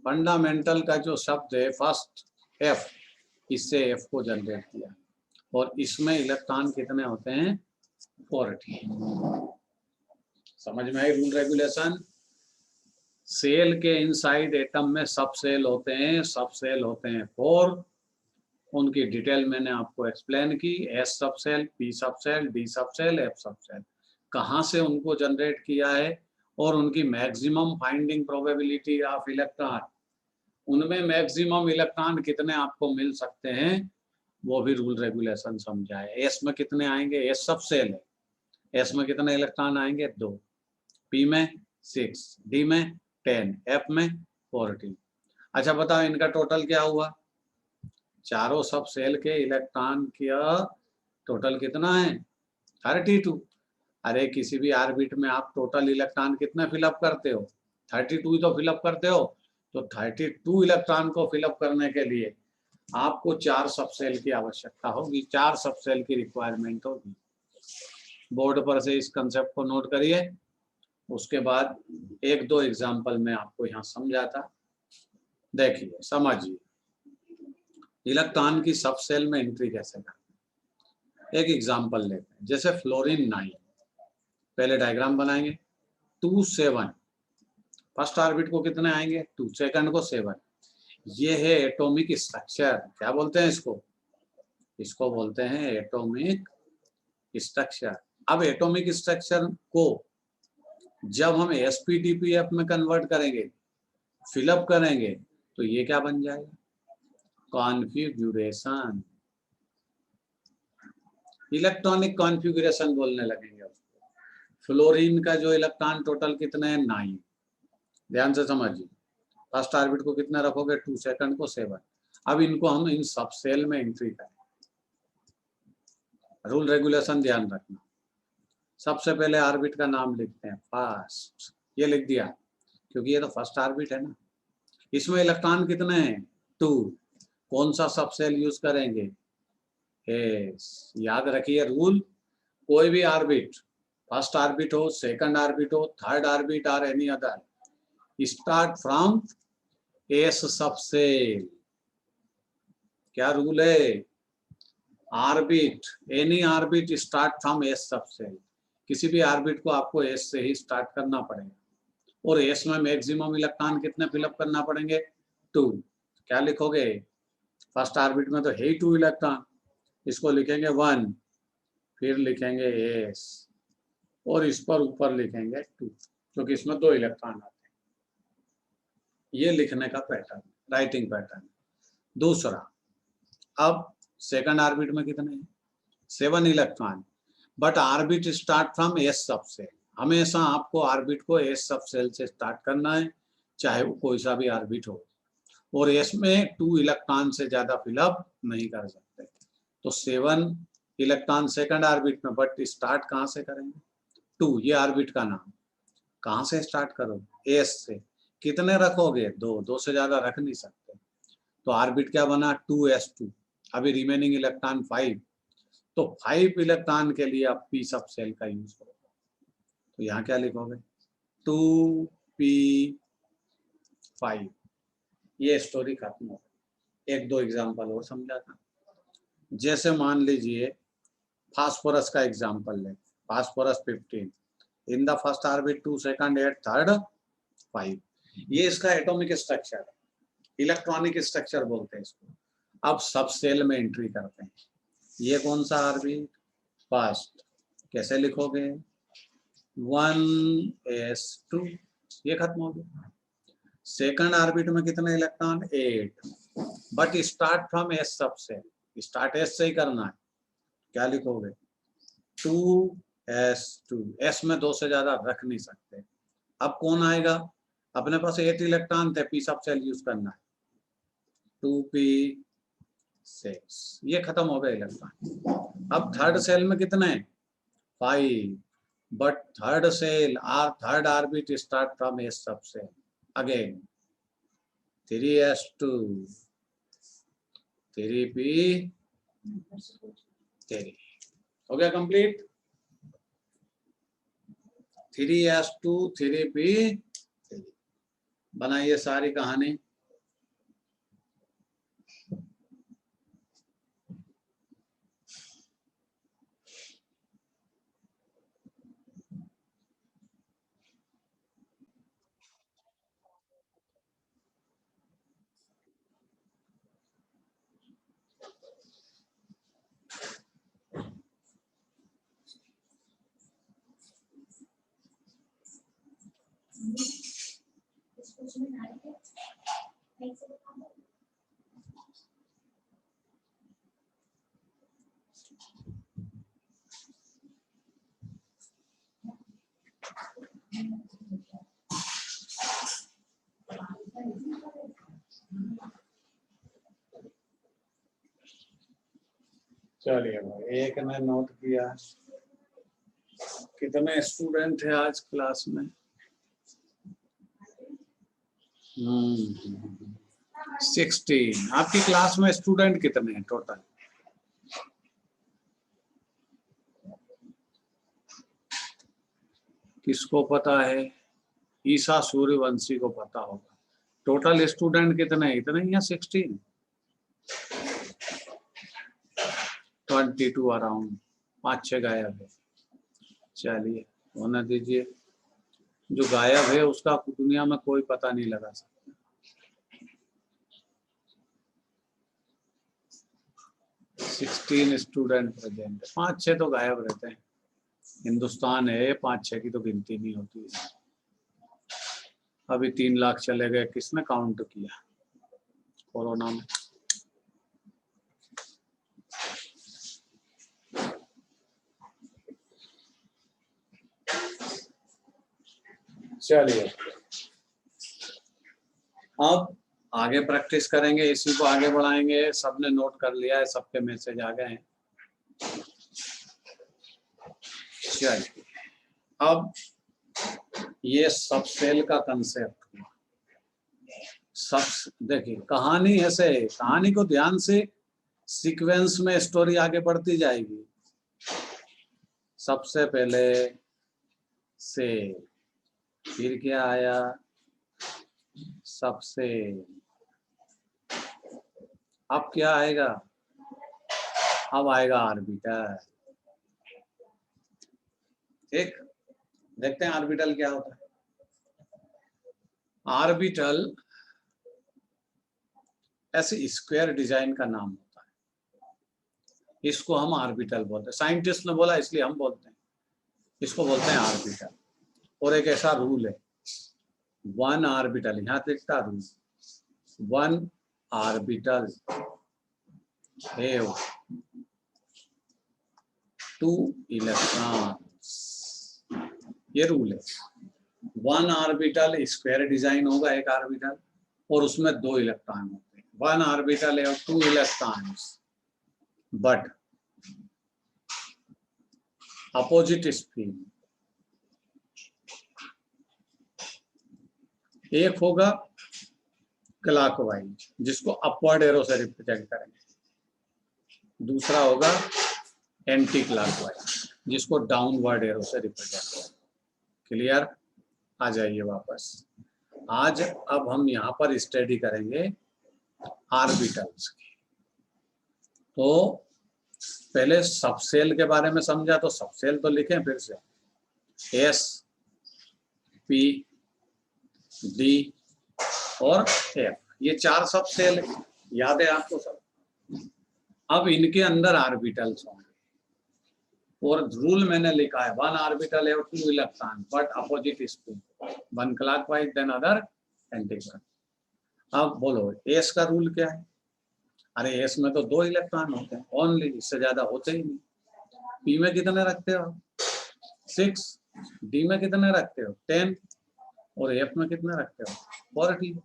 फंडामेंटल का जो शब्द है फर्स्ट एफ, इससे एफ को जनरेट किया, और इसमें इलेक्ट्रॉन कितने होते हैं? 40। समझ में आई रूल रेगुलेशन? सेल के इनसाइड एटम में सब सेल होते हैं, सब सेल होते हैं 4। उनकी डिटेल मैंने आपको एक्सप्लेन की, एस सब सेल, पी सब सेल, डी सब सेल, एफ सब सेल। कहाँ से उनको जनरेट किया है, और उनकी maximum finding probability of electron, उनमें मैक्सिमम इलेक्ट्रॉन कितने आपको मिल सकते हैं, वो भी रूल रेगुलेशन समझाए। एस में कितने आएंगे? एस सब सेल है, एस में कितने इलेक्ट्रॉन आएंगे? 2। पी में 6, डी में 10, एफ में 14। अच्छा बताओ इनका टोटल क्या हुआ? चारों सब सेल के इलेक्ट्रॉन का टोटल कितना है? 32। अरे किसी भी ऑर्बिट में आप टोटल इलेक्ट्रॉन कितने फिलअप करते हो? 32 तो फिलअप करते हो। तो 32 इलेक्ट्रॉन को फिलअप करने के लिए आपको 4 सब सेल की आवश्यकता होगी, 4 सब सेल की रिक्वायरमेंट होगी। बोर्ड पर से इस कंसेप्ट को नोट करिए। उसके बाद एक दो एग्जाम्पल मैं आपको यहाँ समझाता। देखिए समझिए, इलेक्ट्रॉन की सब सेल में एंट्री कैसे करते हैं। एक एग्जाम्पल लेते हैं, जैसे फ्लोरीन 9। पहले डायग्राम बनाएंगे। 2 7, फर्स्ट ऑर्बिट को कितने आएंगे 2, सेकंड को 7। ये है एटॉमिक स्ट्रक्चर। क्या बोलते हैं इसको? इसको बोलते हैं एटॉमिक स्ट्रक्चर। अब एटॉमिक स्ट्रक्चर को जब हम एसपीडीपीएफ में कन्वर्ट करेंगे, फिलअप करेंगे, तो ये क्या बन जाएगा? कॉन्फ़िगरेशन। इलेक्ट्रॉनिक कॉन्फ़िगरेशन बोलने लगेंगे उसको। फ्लोरीन का जो इलेक्ट्रॉन टोटल कितने हैं 9। ध्यान से समझिए, फर्स्ट ऑर्बिट को कितना रखोगे 2, सेकंड को 7। अब इनको हम इन सब सेल में एंट्री करें। रूल रेगुलेशन ध्यान रखना। सबसे पहले ऑर्बिट का नाम लिखते हैं फर्स्ट। ये लिख दिया क्योंकि ये तो फर्स्ट ऑर्बिट है ना। इसमें इलेक्ट्रॉन कितने हैं 2। कौन सा सब सेल यूज करेंगे? एस। याद रखिए रूल, कोई भी ऑर्बिट, फर्स्ट ऑर्बिट हो, सेकंड ऑर्बिट हो, थर्ड ऑर्बिट और any other, start from S सब सेल। क्या रूल है? Orbit, any orbit start from S सब सेल। किसी भी ऑर्बिट को आपको एस से ही स्टार्ट करना पड़ेगा। और एस में मैक्सिमम इलेक्ट्रॉन कितने फिलअप करना पड़ेंगे 2। क्या लिखोगे? फर्स्ट ऑर्बिट में तो है ही 2 इलेक्ट्रॉन, इसको लिखेंगे 1, फिर लिखेंगे एस, और इस पर ऊपर लिखेंगे 2, क्योंकि इसमें 2 इलेक्ट्रॉन आते हैं। ये लिखने का पैटर्न, राइटिंग पैटर्न। दूसरा, अब सेकंड ऑर्बिट में कितने हैं 7 electron, but orbit start from S सब सेल। हमेशा आपको ऑर्बिट को एस सब सेल से स्टार्ट करना है, चाहे वो कोई सा भी ऑर्बिट हो। और एस में 2 इलेक्ट्रॉन से ज्यादा फिलअप नहीं कर सकते। तो 7 इलेक्ट्रॉन सेकंड ऑर्बिट में, बट स्टार्ट कहाँ से करेंगे 2। ये ऑर्बिट का नाम। कहाँ से स्टार्ट करोगे? एस से। कितने रखोगे 2, 2 से ज्यादा रख नहीं सकते। तो ऑर्बिट क्या बना 2s2। अभी रिमेनिंग इलेक्ट्रॉन 5। तो 5 इलेक्ट्रॉन के लिए आप पी सब सेल का यूज करोगे। तो यहाँ क्या लिखोगे 2p5। ये स्टोरी खत्म हो गई। एक दो एग्जांपल और समझाता। जैसे मान लीजिए फास्फोरस का एग्जांपल ले। Phosphorus 15 in the first orbit 2, second 8, third 5। ये इसका एटॉमिक स्ट्रक्चर है, इलेक्ट्रॉनिक स्ट्रक्चर बोलते हैं इसको। अब सब सेल में एंट्री करते हैं। ये कौन सा ऑर्बिट? फर्स्ट। कैसे लिखोगे 1s2। ये खत्म हो गया। सेकंड ऑर्बिट में कितने electron 8, but start from S सब सेल। स्टार्ट एस से ही करना है। क्या लिखोगे 2s2। एस में 2 से ज्यादा रख नहीं सकते। अब कौन आएगा? अपने पास 8 इलेक्ट्रॉन थे, पी सब सेल यूज करना है 2p6। ये खत्म हो गया इलेक्ट्रॉन। अब थर्ड सेल में कितने 5, बट थर्ड सेल और third orbit start from S सब सेल। अगेन 3s2, 3p3 हो गया कंप्लीट। 3s2 3p3 बनाइए सारी कहानी। चलिए भाई, एक ने नोट किया। कितने स्टूडेंट है आज क्लास में? 16। आपकी क्लास में स्टूडेंट कितने हैं टोटल? किसको पता है? ईसा सूर्यवंशी को पता होगा। टोटल स्टूडेंट कितने? इतने ही हैं 16, 22 अराउंड, 5-6 गायब है। चलिए होने दीजिए, जो गायब है उसका दुनिया में कोई पता नहीं लगा सकता। 16 स्टूडेंट प्रेजेंट, 5-6 तो गायब रहते हैं। हिंदुस्तान है, 5-6 की तो गिनती नहीं होती है। अभी 3 लाख चले गए, किसने काउंट किया कोरोना में? चलिए अब आगे प्रैक्टिस करेंगे, इसी को आगे बढ़ाएंगे। सबने नोट कर लिया है, सबके मैसेज आ गए हैं। चलिए अब ये सब सेल का कंसेप्ट हुआ। सब देखिए, कहानी ऐसे है, कहानी को ध्यान से सीक्वेंस में स्टोरी आगे बढ़ती जाएगी। सबसे पहले से, फिर क्या आया? सबसे, अब क्या आएगा? अब आएगा आर्बिटर। ठीक, देखते हैं आर्बिटल क्या होता है। आर्बिटल ऐसे स्क्वायर डिजाइन का नाम होता है। इसको हम आर्बिटल बोलते हैं। साइंटिस्ट ने बोला इसलिए हम बोलते हैं, इसको बोलते हैं आर्बिटल। और एक ऐसा रूल है, 1 आर्बिटल, यहां दिखता रूल, 1 आर्बिटल हैव 2 इलेक्ट्रॉन्स। ये रूल है। 1 आर्बिटल स्क्वायर डिजाइन होगा, एक आर्बिटल, और उसमें 2 इलेक्ट्रॉन होते हैं। 1 orbital have 2 electrons but opposite spin. एक होगा क्लॉकवाइज, जिसको अपवर्ड एरो से रिप्रेजेंट करेंगे। दूसरा होगा एंटी क्लॉकवाइज, जिसको डाउनवर्ड एरो से रिप्रेजेंट करेंगे। क्लियर? आ जाइए वापस। आज अब हम यहाँ पर स्टडी करेंगे आर्बिटल्स की। तो पहले सबसेल के बारे में समझा, तो सबसेल तो लिखें फिर से, एस, पी, डी और एफ, ये 4 सबसेल है, याद है आपको सब। अब इनके अंदर आर्बिटल्स होंगे, और रूल मैंने लिखा है, 1 आर्बिटल है 2 electron but opposite spin, 1 clockwise then other anti clockwise. अब बोलो एस का रूल क्या है? अरे एस में तो 2 इलेक्ट्रॉन होते हैं ओनली, इससे ज्यादा होते ही नहीं। पी में कितने रखते हो? 6, डी में कितने रखते हो? 10, और एफ में कितने रखते हो? 40।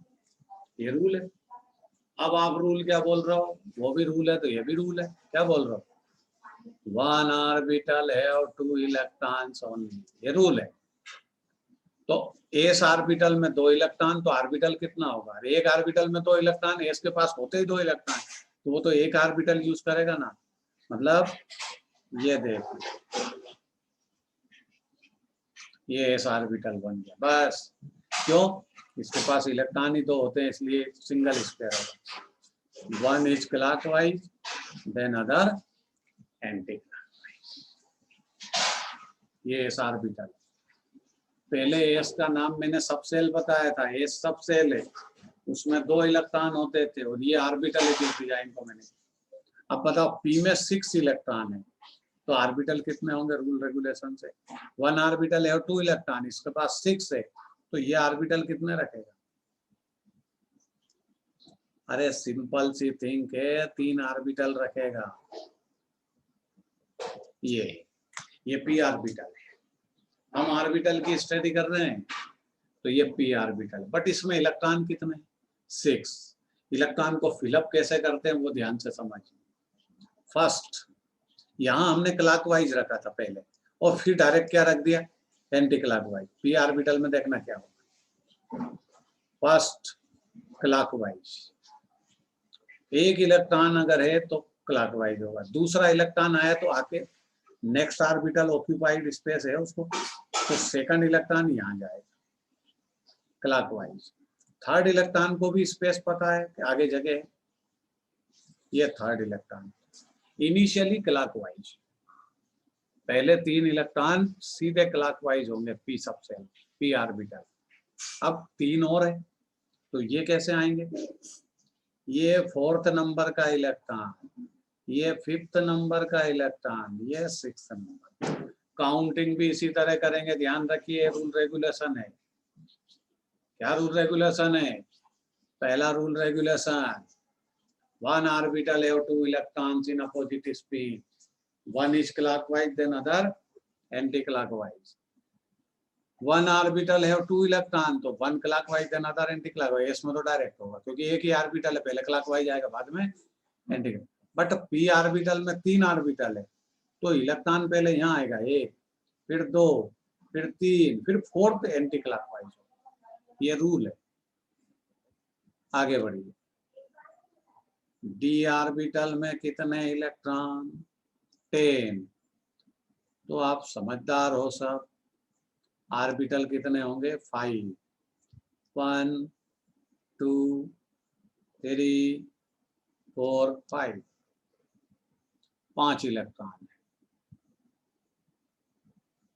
ये रूल है। अब आप रूल क्या बोल रहे हो? वो भी रूल है तो ये भी रूल है। क्या बोल रहे हो? 1 ऑर्बिटल है और 2 इलेक्ट्रॉन्स ओनली, ये रूल है। तो एस ऑर्बिटल में 2 इलेक्ट्रॉन, तो ऑर्बिटल कितना होगा? एक ऑर्बिटल में 2 इलेक्ट्रॉन, एस के पास होते ही 2 इलेक्ट्रॉन, तो वो तो एक ऑर्बिटल यूज करेगा ना। मतलब ये देखो, ये एस ऑर्बिटल बन गया बस। क्यों? इसके पास इलेक्ट्रॉन ही 2 होते हैं, इसलिए सिंगल स्क्वायर होगा। 1 is clockwise then other anti clockwise. ये एस ऑर्बिटल। पहले एस का नाम मैंने सबसेल बताया था, एस सबसेल है, उसमें 2 इलेक्ट्रॉन होते थे, और ये ऑर्बिटल है जिस डिजाइन को मैंने। अब बताओ पी में 6 इलेक्ट्रॉन है, तो ऑर्बिटल कितने होंगे रूल रेगुलेशन से? 1 ऑर्बिटल है 2 इलेक्ट्रॉन, इसके पास 6 है, तो ये ऑर्बिटल कितने रखेगा? अरे सिंपल सी थिंक है, 3 ऑर्बिटल रखेगा। ये पी ऑर्बिटल है। हम ऑर्बिटल की स्टडी कर रहे हैं, तो ये पी ऑर्बिटल, बट इसमें इलेक्ट्रॉन कितने? 6। इलेक्ट्रॉन को फिलअप कैसे करते हैं वो ध्यान से समझिए। फर्स्ट यहाँ हमने क्लॉकवाइज रखा था पहले, और फिर डायरेक्ट क्या रख दिया? Anti clockwise. पी ऑर्बिटल में देखना क्या होगा। फर्स्ट क्लॉकवाइज, एक इलेक्ट्रॉन अगर है तो क्लॉकवाइज होगा, दूसरा इलेक्ट्रॉन आया तो आके नेक्स्ट ऑर्बिटल ऑक्यूपाइड स्पेस है उसको तो सेकंड इलेक्ट्रॉन यहाँ जाएगा क्लॉकवाइज। थर्ड इलेक्ट्रॉन को भी स्पेस पता है कि आगे जगह है, ये थर्ड इलेक्ट्रॉन इनिशियली क्लॉकवाइज। पहले 3 इलेक्ट्रॉन सीधे क्लॉकवाइज होंगे पी सबसे, पी ऑर्बिटल। अब 3 और है, तो ये कैसे आएंगे? ये 4th नंबर का इलेक्ट्रॉन, ये 5th नंबर का इलेक्ट्रॉन, ये 6th नंबर। काउंटिंग भी इसी तरह करेंगे। ध्यान रखिए, रूल रेगुलेशन है। क्या रूल रेगुलेशन है? पहला rule regulation, 1 orbital have 2 electrons in opposite spin. One is clockwise, then other anti-clockwise. 1 orbital have 2 electrons, तो 1 clockwise, then other anti-clockwise. इसमें तो डायरेक्ट होगा क्योंकि एक ही ऑर्बिटल है, पहले क्लॉकवाइज आएगा बाद में एंटी। बट पी ऑर्बिटल में 3 ऑर्बिटल है, तो इलेक्ट्रॉन पहले यहाँ आएगा 1, फिर 2, फिर 3, फिर 4th एंटी क्लॉकवाइज। ये रूल है। आगे बढ़िए। डी ऑर्बिटल में कितने इलेक्ट्रॉन? 10। तो आप समझदार हो सब। ऑर्बिटल कितने होंगे? 5। 1 2 3 4 5, 5 इलेक्ट्रॉन।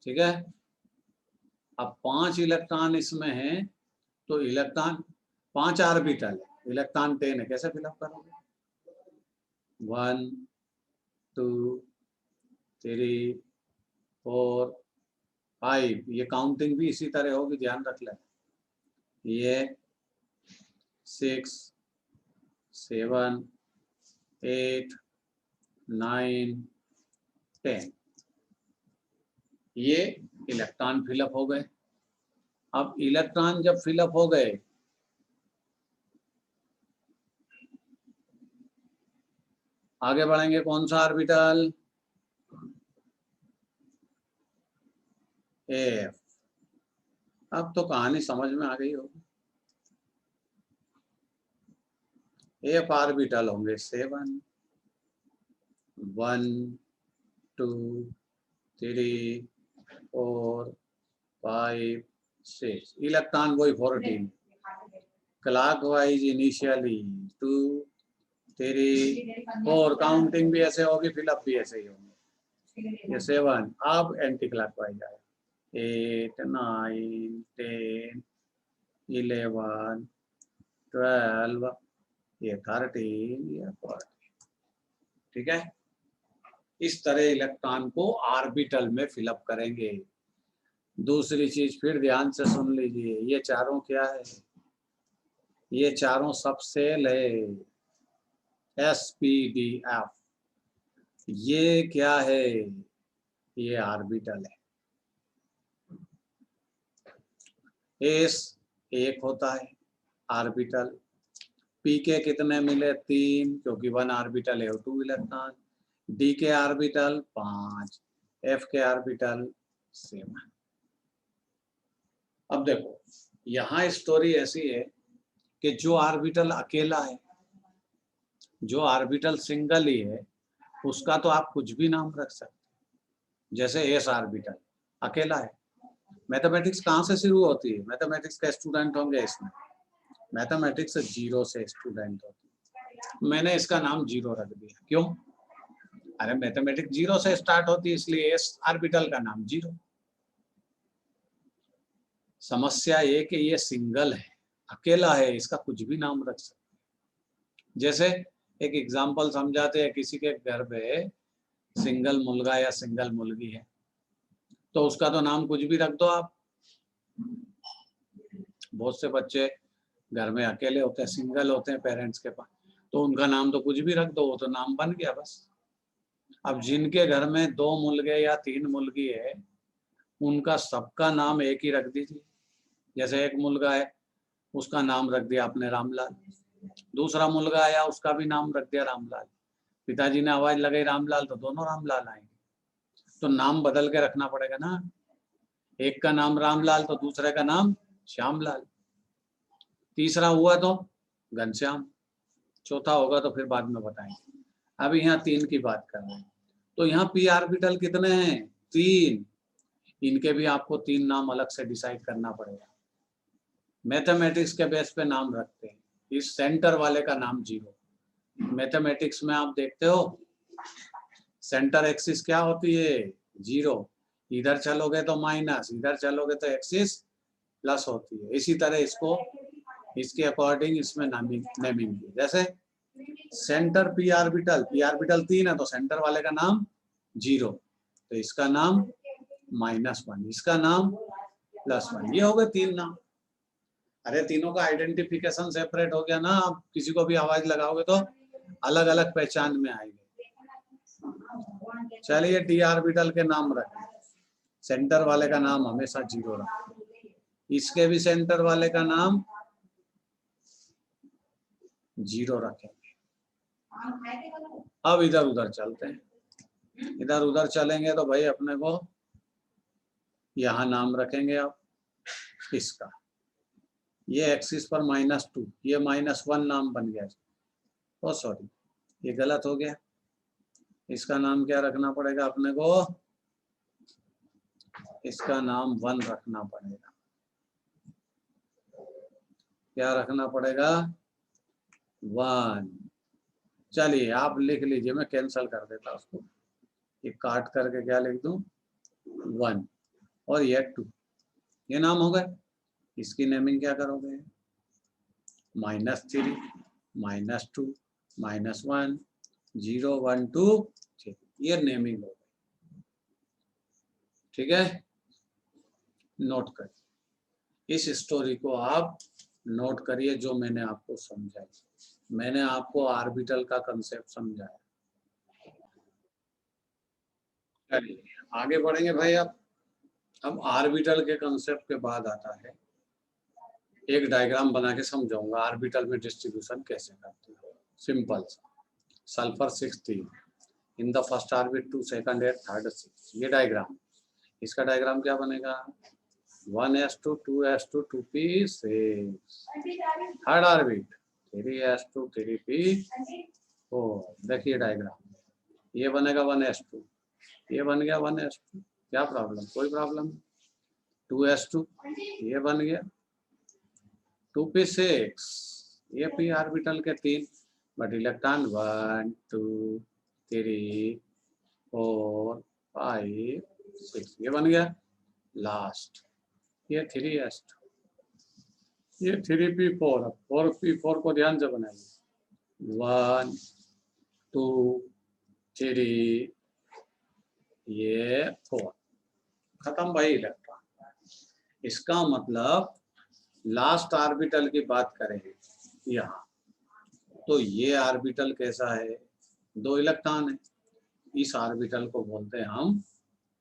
ठीक है। अब 5 इलेक्ट्रॉन इसमें है, तो इलेक्ट्रॉन 5 ऑर्बिटल है, इलेक्ट्रॉन 10 है, कैसे फिलअप करोगे? 1 2 3 4 5, ये काउंटिंग भी इसी तरह होगी, ध्यान रख लें। ये 6 7 8 9 10, ये इलेक्ट्रॉन फिलअप हो गए। अब इलेक्ट्रॉन जब फिलअप हो गए, आगे बढ़ेंगे। कौन सा ऑर्बिटल? एफ। अब तो कहानी समझ में आ गई होगी। एफ ऑर्बिटल होंगे 7 1 2 3 4 5 6, इलेक्ट्रॉन वही 14। क्लॉकवाइज इनिशियली 2 3 4, काउंटिंग भी ऐसे होगी, फिलअप भी ऐसे ही होंगे। ये 7, अब एंटी क्लॉकवाइज आए 8 9 10 11 12, ये 13, ये 14। ठीक है। इस तरह इलेक्ट्रॉन को ऑर्बिटल में फिलअप करेंगे। दूसरी चीज फिर ध्यान से सुन लीजिए, ये चारों क्या है? ये चारों सबसेल है, SPDF। ये क्या है? ये ऑर्बिटल है। एस एक होता है ऑर्बिटल। पी के कितने मिले? 3, क्योंकि 1 ऑर्बिटल है 2 इलेक्ट्रॉन। डी के ऑर्बिटल 5, एफ के ऑर्बिटल 7। अब देखो, यहाँ स्टोरी ऐसी है कि जो ऑर्बिटल अकेला है, जो ऑर्बिटल सिंगल ही है, उसका तो आप कुछ भी नाम रख सकते। जैसे एस ऑर्बिटल अकेला है। मैथमेटिक्स कहाँ से शुरू होती है? मैथमेटिक्स का स्टूडेंट होंगे इसमें, मैथमेटिक्स 0 से स्टूडेंट होती है। मैंने इसका नाम 0 रख दिया। क्यों? अरे मैथमेटिक्स 0 से स्टार्ट होती है, इसलिए एस ऑर्बिटल का नाम 0। समस्या ये कि ये सिंगल है, अकेला है, इसका कुछ भी नाम रख सकते। जैसे एक एग्जांपल समझाते हैं, किसी के घर पे सिंगल मुलगा या सिंगल मुलगी है, तो उसका तो नाम कुछ भी रख दो आप। बहुत से बच्चे घर में अकेले होते हैं, सिंगल होते हैं पेरेंट्स के पास, तो उनका नाम तो कुछ भी रख दो, वो तो नाम बन गया बस। अब जिनके घर में 2 मुलगे या 3 मुलगी है, उनका सबका नाम एक ही रख दीजिए। जैसे एक मुलगा है, उसका नाम रख दिया आपने रामलाल। दूसरा मुलगा आया, उसका भी नाम रख दिया रामलाल। पिताजी ने आवाज लगाई रामलाल, तो दोनों रामलाल आएंगे। तो नाम बदल के रखना पड़ेगा ना। एक का नाम रामलाल तो दूसरे का नाम श्यामलाल, तीसरा हुआ तो घनश्याम, चौथा होगा तो फिर बाद में बताएंगे। अभी यहाँ 3 की बात कर रहे हैं। तो यहाँ पी ऑर्बिटल कितने हैं? 3। इनके भी आपको 3 नाम अलग से डिसाइड करना पड़ेगा। मैथमेटिक्स के बेस पे नाम रखते हैं। इस सेंटर वाले का नाम 0। मैथमेटिक्स में आप देखते हो सेंटर एक्सिस क्या होती है? 0। इधर चलोगे तो माइनस, इधर चलोगे तो एक्सिस प्लस होती है। इसी तरह इसको इसके अकॉर्डिंग इसमें नेमिंग की। जैसे सेंटर पी ऑर्बिटल 3 है तो सेंटर वाले का नाम 0, तो इसका नाम -1, इसका नाम +1। ये हो गए 3 नाम। अरे तीनों का आइडेंटिफिकेशन सेपरेट हो गया ना। आप किसी को भी आवाज लगाओगे तो अलग अलग पहचान में आएंगे। चलिए डी ऑर्बिटल के नाम रखें। सेंटर वाले का नाम हमेशा 0 रखें। इसके भी सेंटर वाले का नाम 0 रखेंगे। अब इधर उधर चलते हैं। इधर उधर चलेंगे तो भाई अपने को यहाँ नाम रखेंगे। आप इसका ये एक्सिस पर -2, ये -1 नाम बन गया। ओ सॉरी, ये गलत हो गया। इसका नाम क्या रखना पड़ेगा अपने को? इसका नाम 1 रखना पड़ेगा। क्या रखना पड़ेगा? 1। चलिए आप लिख लीजिए, मैं कैंसल कर देता उसको। ये काट करके क्या लिख दूं? 1 और ये 2, ये नाम हो गए। इसकी नेमिंग क्या करोगे? -3, -2, -1, 0, 1, 2, ये नेमिंग हो गई। ठीक है, नोट करिए। इस स्टोरी को आप नोट करिए जो मैंने आपको समझाई। मैंने आपको ऑर्बिटल का कंसेप्ट समझाया। चलिए आगे बढ़ेंगे भाई। अब ऑर्बिटल के कंसेप्ट के बाद आता है, एक डायग्राम बना के समझाऊंगा ऑर्बिटल में डिस्ट्रीब्यूशन कैसे करते हैं। सिंपल सा, sulphur 16 in the first orbit 2 second 8 third 6। ये डायग्राम, इसका डायग्राम क्या बनेगा? 1s2 2s2 2p6 third orbit 3s2 3p4। देखिए डायग्राम, ये बनेगा 1s2, ये बन गया 1s2। क्या प्रॉब्लम? कोई प्रॉब्लम नहीं। 2s2 ये बन गया 2p6, ये p ऑर्बिटल के 3, बट इलेक्ट्रॉन 1 2 3 4 5 6, ये बन गया लास्ट। ये 3s2, ये 3p4। 4p4 को ध्यान से बनाइए। 1 2 3, ये 4, खत्म भाई इलेक्ट्रॉन। इसका मतलब लास्ट ऑर्बिटल की बात करें यहाँ, तो ये ऑर्बिटल कैसा है? 2 इलेक्ट्रॉन है। इस ऑर्बिटल को बोलते हैं हम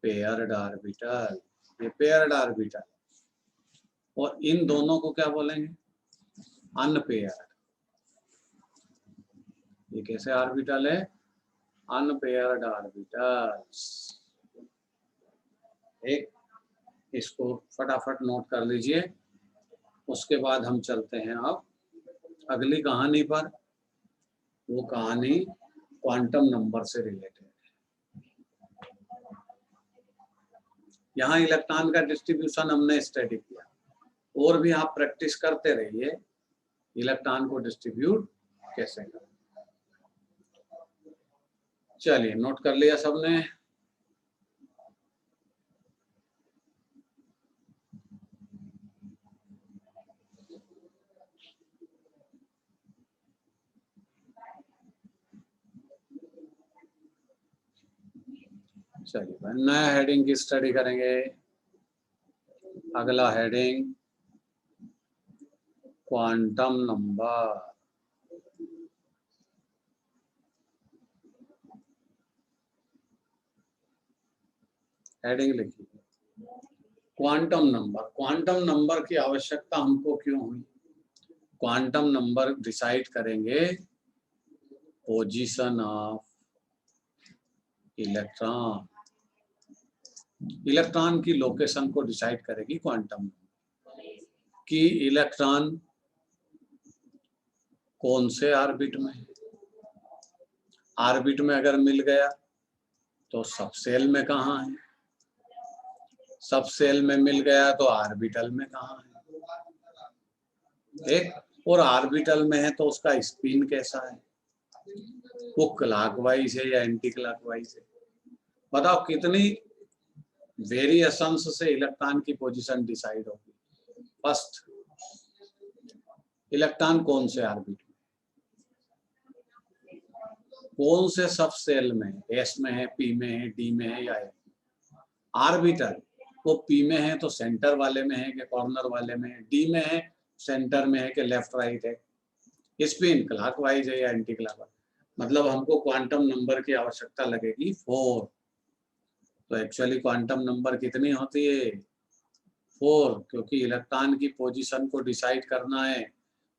पेयर्ड ऑर्बिटल। ये पेयर्ड ऑर्बिटल, और इन दोनों को क्या बोलेंगे? अनपेयर्ड। ये कैसे ऑर्बिटल है? Unpaired orbitals. एक, इसको फटाफट नोट कर लीजिए। उसके बाद हम चलते हैं अब अगली कहानी पर। वो कहानी क्वांटम नंबर से रिलेटेड है। यहाँ इलेक्ट्रॉन का डिस्ट्रीब्यूशन हमने स्टडी किया, और भी आप प्रैक्टिस करते रहिए इलेक्ट्रॉन को डिस्ट्रीब्यूट कैसे करें। चलिए नोट कर लिया सबने? चलिए नया हेडिंग की स्टडी करेंगे। अगला हेडिंग क्वांटम नंबर। हेडिंग लिखिए क्वांटम नंबर। क्वांटम नंबर की आवश्यकता हमको क्यों हुई? क्वांटम नंबर डिसाइड करेंगे पोजीशन ऑफ इलेक्ट्रॉन। इलेक्ट्रॉन की लोकेशन को डिसाइड करेगी क्वांटम नंबर कि इलेक्ट्रॉन कौन से ऑर्बिट में है। ऑर्बिट में अगर मिल गया तो सब सेल में कहाँ है, सब सेल में मिल गया तो ऑर्बिटल में कहाँ है? एक और ऑर्बिटल में है तो उसका स्पिन कैसा है, वो क्लॉकवाइज है या एंटी क्लॉकवाइज है? बताओ कितनी वेरिएशंस से इलेक्ट्रॉन की पोजीशन डिसाइड होगी। फर्स्ट, इलेक्ट्रॉन कौन से ऑर्बिट में, कौन से सब सेल में, एस में है, पी में है, डी में है या एफ? ऑर्बिटल वो पी में है तो सेंटर वाले में है कि कॉर्नर वाले में है, डी में है सेंटर में है कि लेफ्ट राइट है, स्पिन क्लॉकवाइज है या एंटी क्लॉकवाइज? मतलब हमको क्वांटम नंबर की आवश्यकता लगेगी 4। तो एक्चुअली क्वांटम नंबर कितनी होती है? 4, क्योंकि इलेक्ट्रॉन की पोजीशन को डिसाइड करना है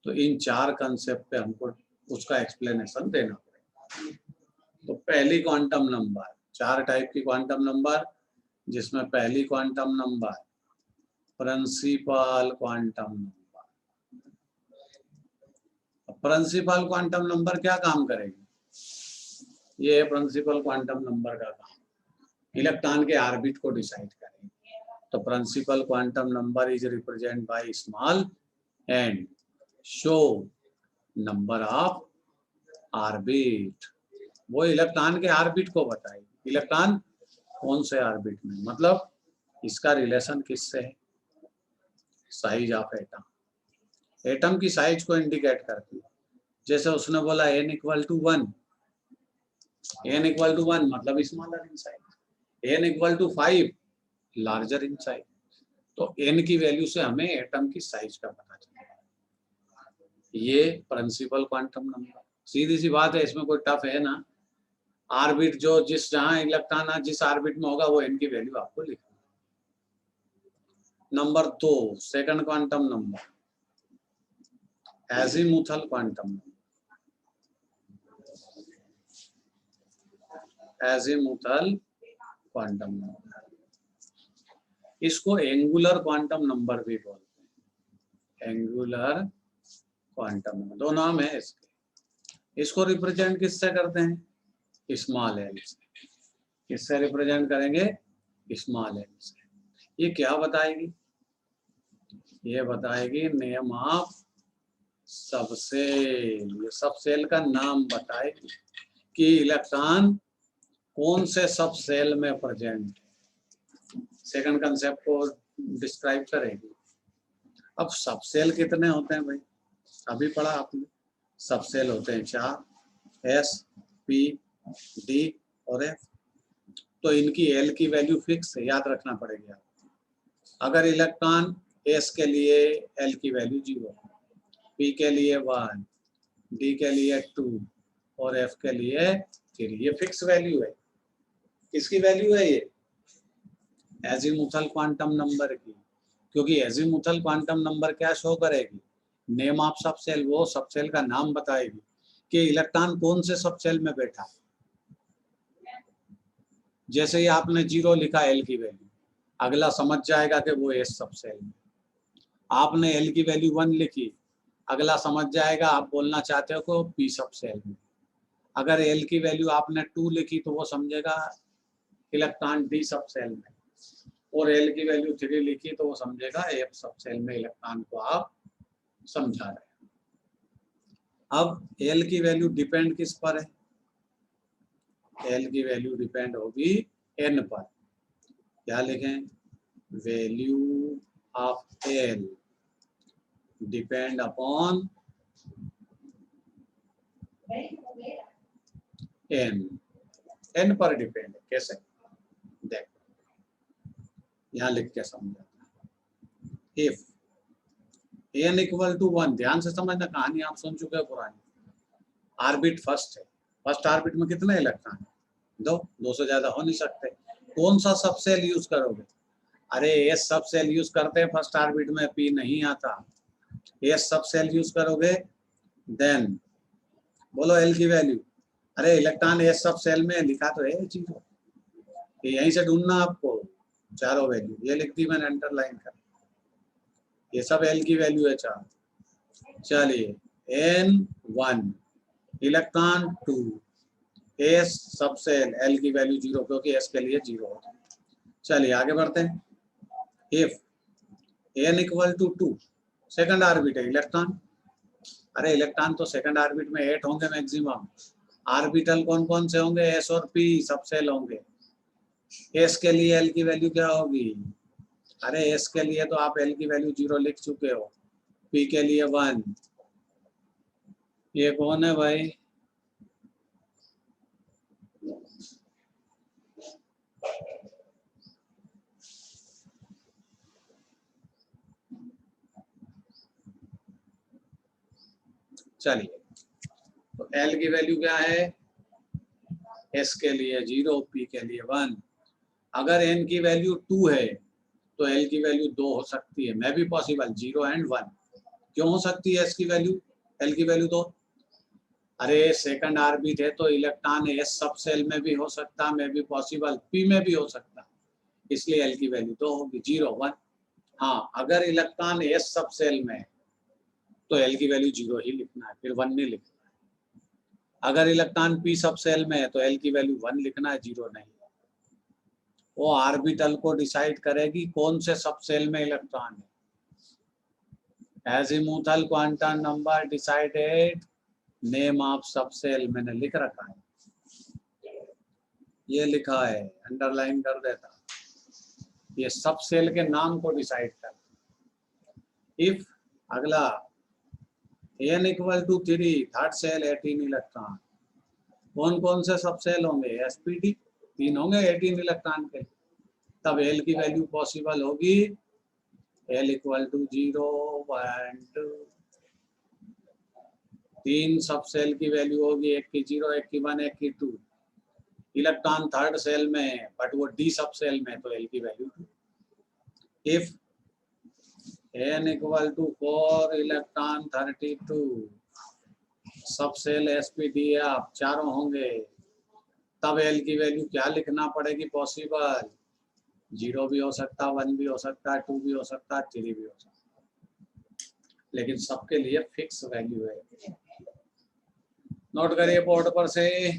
तो इन 4 कंसेप्ट पे हमको उसका एक्सप्लेनेशन देना पड़ेगा। तो पहली क्वांटम नंबर, 4 टाइप की क्वांटम नंबर, जिसमें पहली quantum number principal quantum number. Principal quantum number क्या काम करेगी? ये है प्रिंसिपल क्वांटम नंबर का काम, इलेक्ट्रॉन के ऑर्बिट को डिसाइड करेगी। तो principal quantum number is represent by small and show number of orbit. वो इलेक्ट्रॉन के ऑर्बिट को बताएगी, इलेक्ट्रॉन कौन से ऑर्बिट में, मतलब इसका रिलेशन किससे है? साइज ऑफ एटम, एटम की साइज को इंडिकेट करती है। जैसे उसने बोला n equal to 1, n equal to 1 मतलब smaller in size, n equal to 5 larger in size. तो n की वैल्यू से हमें एटम की साइज का पता चलेगा। ये प्रिंसिपल क्वांटम नंबर, सीधी सी बात है, इसमें कोई टफ है ना। ऑर्बिट जो जहां इलेक्ट्रॉन जिस ऑर्बिट में होगा वो n की वैल्यू आपको लिखना। Number 2, second quantum number azimuthal quantum number. Azimuthal quantum number, इसको एंगुलर क्वांटम नंबर भी बोलते हैं। एंगुलर क्वांटम नंबर, दो नाम है इसके। इसको रिप्रेजेंट किससे करते हैं? स्मॉल एल से। किससे रिप्रेजेंट करेंगे? स्मॉल एल से। ये क्या बताएगी? ये बताएगी नेम ऑफ सबसेल। ये सबसेल का नाम बताएगी कि इलेक्ट्रॉन कौन से सब सेल में प्रेजेंट है। सेकंड कंसेप्ट को डिस्क्राइब करेगी। अब सब सेल कितने होते हैं भाई? अभी पढ़ा आपने, सब सेल होते हैं 4, एस, पी, डी और एफ। तो इनकी एल की वैल्यू फिक्स है, याद रखना पड़ेगी आपको। अगर इलेक्ट्रॉन एस के लिए एल की वैल्यू 0, पी के लिए 1, डी के लिए 2 और एफ के लिए 3, ये फिक्स वैल्यू है। किसकी वैल्यू है ये? एजीमुथल क्वांटम नंबर की। क्योंकि एजीमुथल क्वांटम नंबर क्या शो करेगी? नेम ऑफ सब सेल, वो सब सेल का नाम बताएगी कि इलेक्ट्रॉन कौन से सब सेल में बैठा। जैसे ही आपने 0 लिखा एल की वैल्यू, अगला समझ जाएगा कि वो एस सब सेल में। आपने एल की वैल्यू 1 लिखी, अगला समझ जाएगा आप बोलना चाहते हो को पी सब सेल में। अगर एल की वैल्यू आपने 2 लिखी तो वो समझेगा इलेक्ट्रॉन डी सब सेल में, और एल की वैल्यू 3 लिखी तो वो समझेगा एफ सब सेल में इलेक्ट्रॉन को आप समझा रहे हैं। अब एल की वैल्यू डिपेंड किस पर है? एल की वैल्यू डिपेंड होगी एन पर। क्या लिखें? Value of L depend upon N. N पर डिपेंड है। कैसे? देख, यहां लिख के समझा। इफ एन इक्वल टू 1, ध्यान से समझना, कहानी आप सुन चुके हो पुरानी। ऑर्बिट फर्स्ट है, फर्स्ट ऑर्बिट में कितने इलेक्ट्रॉन है? 2 से ज्यादा हो नहीं सकते। कौन सा सब सेल यूज करोगे? अरे एस सब सेल यूज करते हैं फर्स्ट ऑर्बिट में, पी नहीं आता। एस सब सेल यूज करोगे, देन बोलो एल की वैल्यू। अरे इलेक्ट्रॉन एस सब सेल में लिखा तो है चीज, यहीं से ढूंढना आपको चारों वैल्यू। ये लिख दी मैंने अंडरलाइन कर, ये सब एल की वैल्यू है 4। चलिए N1 इलेक्ट्रॉन 2, एस सब सेल एल की वैल्यू 0, क्योंकि एस के लिए 0 होता है। चलिए आगे बढ़ते हैं। If n equal to 2, second orbit है इलेक्ट्रॉन। अरे इलेक्ट्रॉन तो सेकंड ऑर्बिट में 8 होंगे मैक्सिमम। ऑर्बिटल कौन कौन से होंगे? s और p सब सेल होंगे। s के लिए l की वैल्यू क्या होगी? अरे s के लिए तो आप l की वैल्यू 0 लिख चुके हो, p के लिए 1। ये कौन है भाई? चलिए, तो L की वैल्यू क्या है? S के लिए 0, P के लिए 1। अगर N की वैल्यू 2 है तो L की वैल्यू 2 हो सकती है, मैं भी पॉसिबल 0 एंड 1। क्यों हो सकती है S की वैल्यू, L की वैल्यू 2? अरे सेकंड ऑर्बिट है तो इलेक्ट्रॉन S सब सेल में भी हो सकता, मैं भी पॉसिबल P में भी हो सकता, इसलिए L की वैल्यू 2 होगी, 0 1। हाँ, अगर इलेक्ट्रॉन S सब सेल में तो L की वैल्यू 0 ही लिखना है, फिर 1 नहीं लिखना। अगर इलेक्ट्रॉन p सब सेल में है तो L की वैल्यू 1 लिखना है, 0 नहीं। वो ऑर्बिटल को डिसाइड करेगी कौन से सब सेल में इलेक्ट्रॉन है। Azimuthal quantum number decided name of सब सेल, मैंने लिख रखा है, ये लिखा है, अंडरलाइन कर देता। ये सब सेल के नाम को डिसाइड कर। इफ अगला n equal to 3, third shell 18 electron, कौन कौन से सब सेल होंगे? sp_d 3 होंगे 18 इलेक्ट्रॉन के, तब L की वैल्यू पॉसिबल होगी L इक्वल टू 0 1 2। 3 सब सेल की वैल्यू होगी, एक की 0, एक की 1, एक की 2। इलेक्ट्रॉन थर्ड सेल में है बट वो d सब सेल में, तो L की value 2। If n equal to 4 electron 32, सब सेल sp_d आप चारों होंगे, तब L की वैल्यू क्या लिखना पड़ेगी पॉसिबल? 0 भी हो सकता, 1 भी हो सकता, 2 भी हो सकता, 3 भी हो सकता, लेकिन सबके लिए फिक्स वैल्यू है। नोट करिए बोर्ड पर से।